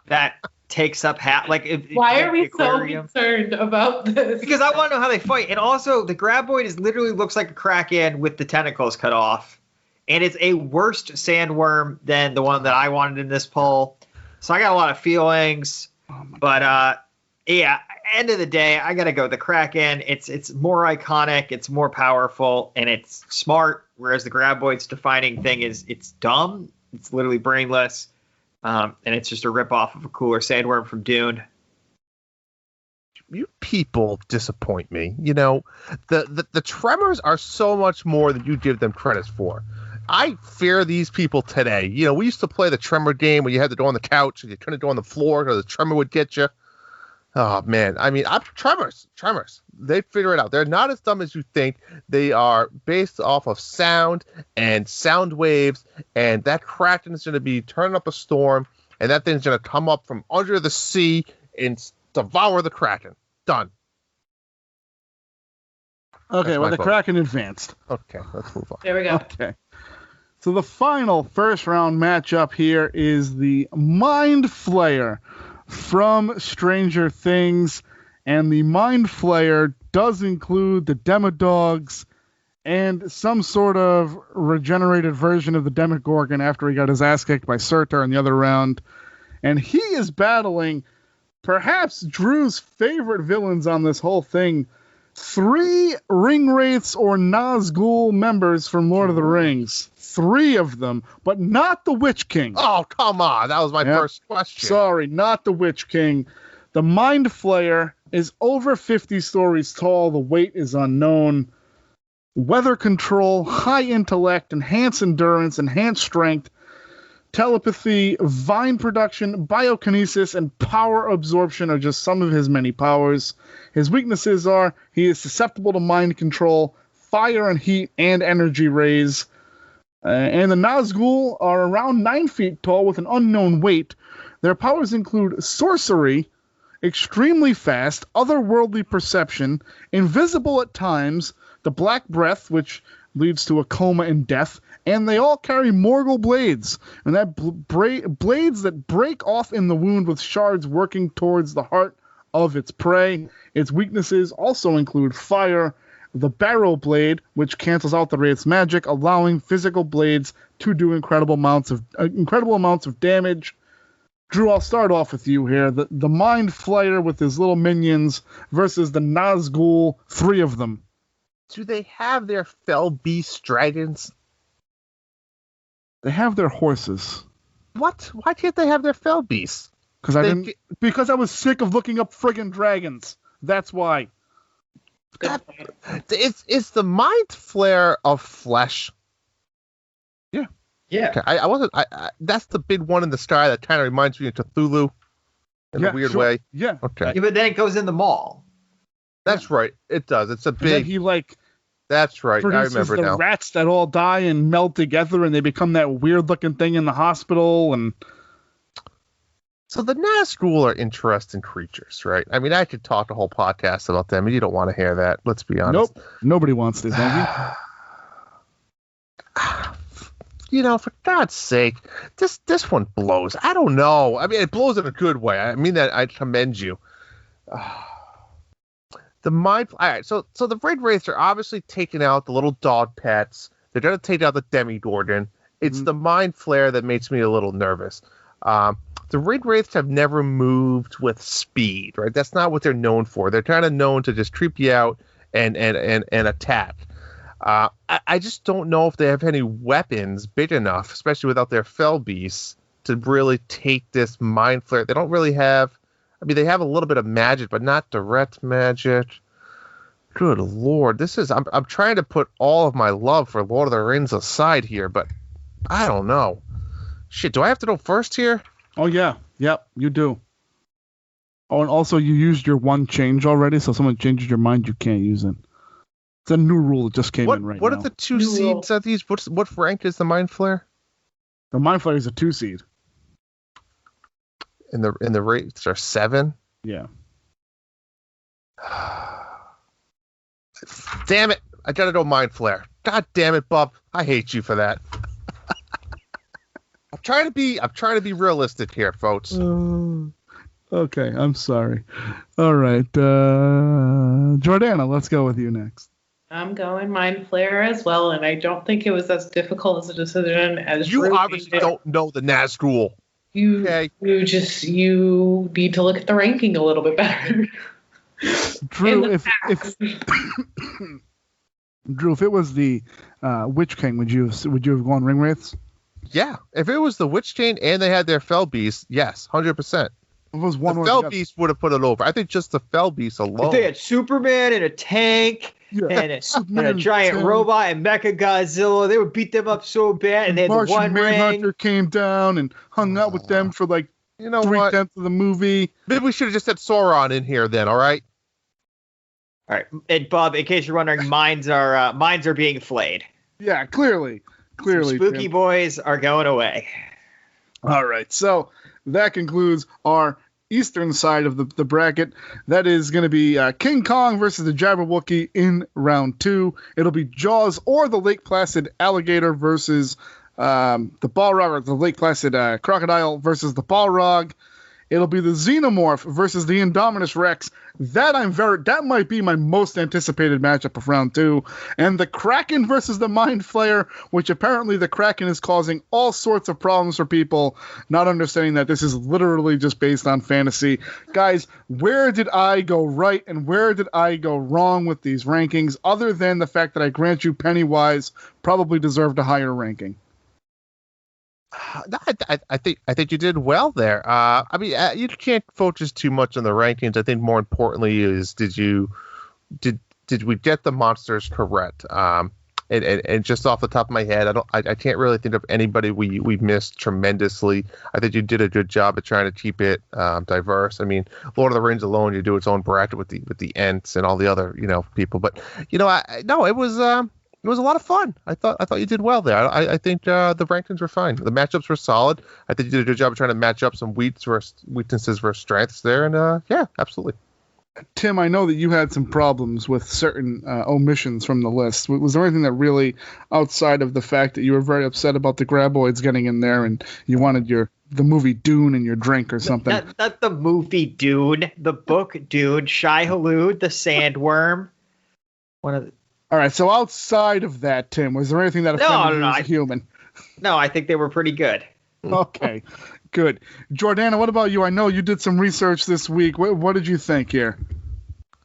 that takes up half. Why are we so concerned about this? Because I want to know how they fight. And also, the Graboid literally looks like a Kraken with the tentacles cut off. And it's a worse sandworm than the one that I wanted in this poll. So I got a lot of feelings. But Yeah, end of the day, I gotta go the Kraken. It's more iconic, it's more powerful, and it's smart. Whereas the Graboid's defining thing is it's dumb. It's literally brainless, and it's just a ripoff of a cooler sandworm from Dune. You people disappoint me. You know, the Tremors are so much more than you give them credit for. I fear these people today. You know, we used to play the Tremor game where you had to go on the couch and you couldn't go on the floor because the Tremor would get you. Oh, man. I mean, Tremors. They figure it out. They're not as dumb as you think. They are based off of sound and sound waves, and that Kraken is going to be turning up a storm, and that thing's going to come up from under the sea and devour the Kraken. Done. Okay, well, the Kraken advanced. Okay, let's move on. There we go. Okay. So the final first-round matchup here is the Mind Flayer from Stranger Things, and the Mind Flayer does include the Demodogs and some sort of regenerated version of the Demogorgon after he got his ass kicked by Sirter in the other round. And he is battling perhaps Drew's favorite villains on this whole thing, 3 Ringwraiths or Nazgul members from Lord of the Rings. 3 of them, but not the Witch King. Oh, come on. That was my first question. Sorry, not the Witch King. The Mind Flayer is over 50 stories tall. The weight is unknown. Weather control, high intellect, enhanced endurance, enhanced strength, telepathy, vine production, biokinesis, and power absorption are just some of his many powers. His weaknesses are he is susceptible to mind control, fire and heat, and energy rays. And the Nazgul are around 9 feet tall with an unknown weight. Their powers include sorcery, extremely fast, otherworldly perception, invisible at times, the black breath, which leads to a coma and death, and they all carry Morgul blades, and that blades that break off in the wound with shards working towards the heart of its prey. Its weaknesses also include fire, the barrow blade, which cancels out the Wraith's magic, allowing physical blades to do incredible amounts of damage. Drew, I'll start off with you here. The Mind Flayer with his little minions versus the Nazgul, 3 of them. Do they have their fell beast dragons? They have their horses. What? Why can't they have their fell beasts? Because I was sick of looking up friggin' dragons. That's why. Is the Mind Flayer of flesh? Yeah. Yeah. Okay. I wasn't. That's the big one in the sky that kind of reminds me of Cthulhu in a weird way. Yeah. Okay. Yeah, but then it goes in the mall. That's right. It does. It's a big. He That's right. I remember the now. Rats that all die and meld together, and they become that weird-looking thing in the hospital. And so the Nazgul are interesting creatures, right? I mean, I could talk a whole podcast about them, and you don't want to hear that. Let's be honest. Nope. Nobody wants to, thank you. You know, for God's sake, this one blows. I don't know. I mean, it blows in a good way. I mean that I commend you. All right, so the Ringwraiths are obviously taking out the little dog pets. They're going to take out the Demogorgon. It's the Mind Flayer that makes me a little nervous. The Ringwraiths have never moved with speed, right? That's not what they're known for. They're kind of known to just creep you out and attack. I just don't know if they have any weapons big enough, especially without their fell beasts, to really take this Mind Flayer. They don't really have. I mean, they have a little bit of magic, but not direct magic. Good Lord, I'm trying to put all of my love for Lord of the Rings aside here, but I don't know. Shit, do I have to go first here? Oh yeah, yep, you do. Oh, and also you used your one change already, so if someone changes your mind, you can't use it. It's a new rule that just came in right now. What are the 2 seeds of these? What rank is the Mind Flayer? The Mind Flayer is a 2 seed. And the rates are 7? Yeah. Damn it. I gotta go Mind Flayer. God damn it, Bub. I hate you for that. I'm trying to be realistic here, folks. Okay, I'm sorry. All right. Jordana, let's go with you next. I'm going Mind Flayer as well, and I don't think it was as difficult as a decision as you Drew obviously don't know the Nazgul. You Okay. you need to look at the ranking a little bit better. Drew, if Drew, if it was the Witch King, would you have gone Ring Wraiths? Yeah, if it was the Witch Chain and they had their Fell Beast, yes, 100%. It was one The or Fell the other. Beast would have put it over. I think just the Fell Beast alone. If they had Superman and a tank and a giant robot and Mecha Godzilla, they would beat them up so bad. And they had the Martian One Manhunter Ring. came down and hung out with them for like You know what? 3/10 of the movie. Maybe we should have just had Sauron in here then, all right? All right, and Bob, in case you're wondering, minds are being flayed. Yeah, clearly. Some spooky Tim. boys are going away. All right, so that concludes our eastern side of the bracket. That is going to be King Kong versus the Jabberwocky in round 2. It'll be Jaws or the Lake Placid alligator versus the Balrog, or the Lake Placid crocodile versus the Balrog. It'll be the Xenomorph versus the Indominus Rex. That might be my most anticipated matchup of round 2. And the Kraken versus the Mind Flayer, which apparently the Kraken is causing all sorts of problems for people, not understanding that this is literally just based on fantasy. Guys, where did I go right and where did I go wrong with these rankings, other than the fact that I grant you Pennywise probably deserved a higher ranking? No, I think you did well there. I mean, you can't focus too much on the rankings. I think more importantly is did we get the monsters correct? And just off the top of my head, I can't really think of anybody we missed tremendously. I think you did a good job of trying to keep it diverse. I mean, Lord of the Rings alone, you do its own bracket with the Ents and all the other people. But it was a lot of fun. I thought you did well there. I think the rankings were fine. The matchups were solid. I think you did a good job of trying to match up some weaknesses versus strengths there. And yeah, absolutely. Tim, I know that you had some problems with certain omissions from the list. Was there anything that really, outside of the fact that you were very upset about the Graboids getting in there and you wanted the movie Dune in your drink or something? Not the movie Dune, the book Dune, Shai-Hulud, the Sandworm. All right, so outside of that, Tim, was there anything that offended you as a human? No, I think they were pretty good. Okay, good. Jordana, what about you? I know you did some research this week. What did you think here?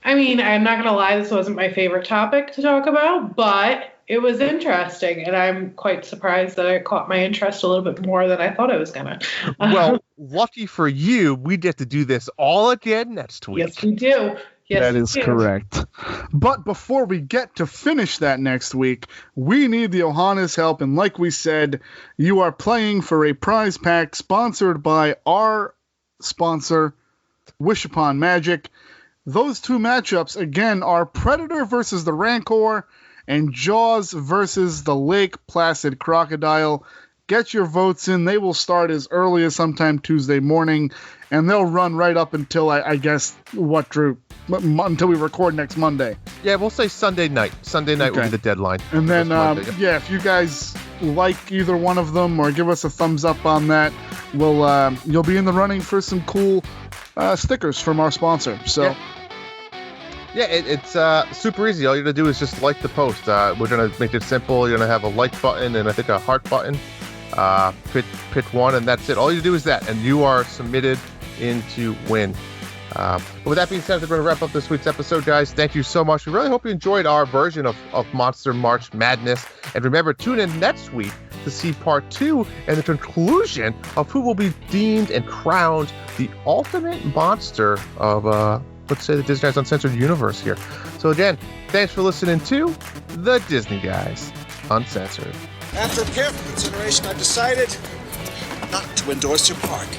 I mean, I'm not going to lie, this wasn't my favorite topic to talk about, but it was interesting, and I'm quite surprised that it caught my interest a little bit more than I thought it was going to. Well, lucky for you, we get to do this all again next week. Yes, we do. Yes, that is correct. But before we get to finish that next week, we need the Ohana's help. And like we said, you are playing for a prize pack sponsored by our sponsor, Wish Upon Magic. Those two matchups, again, are Predator versus the Rancor and Jaws versus the Lake Placid Crocodile. Get your votes in. They will start as early as sometime Tuesday morning, and they'll run right up until, I guess, Drew? Until we record next Monday. Yeah, we'll say Sunday night. Sunday night will be the deadline. And then, if you guys like either one of them or give us a thumbs up on that, you'll be in the running for some cool stickers from our sponsor. So. Yeah, it's super easy. All you got to do is just like the post. We're going to make it simple. You're going to have a like button and I think a heart button. Pick one, and that's it. All you do is that, and you are submitted in to win. But with that being said, we're going to wrap up this week's episode, guys. Thank you so much. We really hope you enjoyed our version of Monster March Madness. And remember, tune in next week to see part 2 and the conclusion of who will be deemed and crowned the ultimate monster of, let's say, the Disney Guys Uncensored universe here. So again, thanks for listening to The Disney Guys Uncensored. After careful consideration, I've decided not to endorse your park.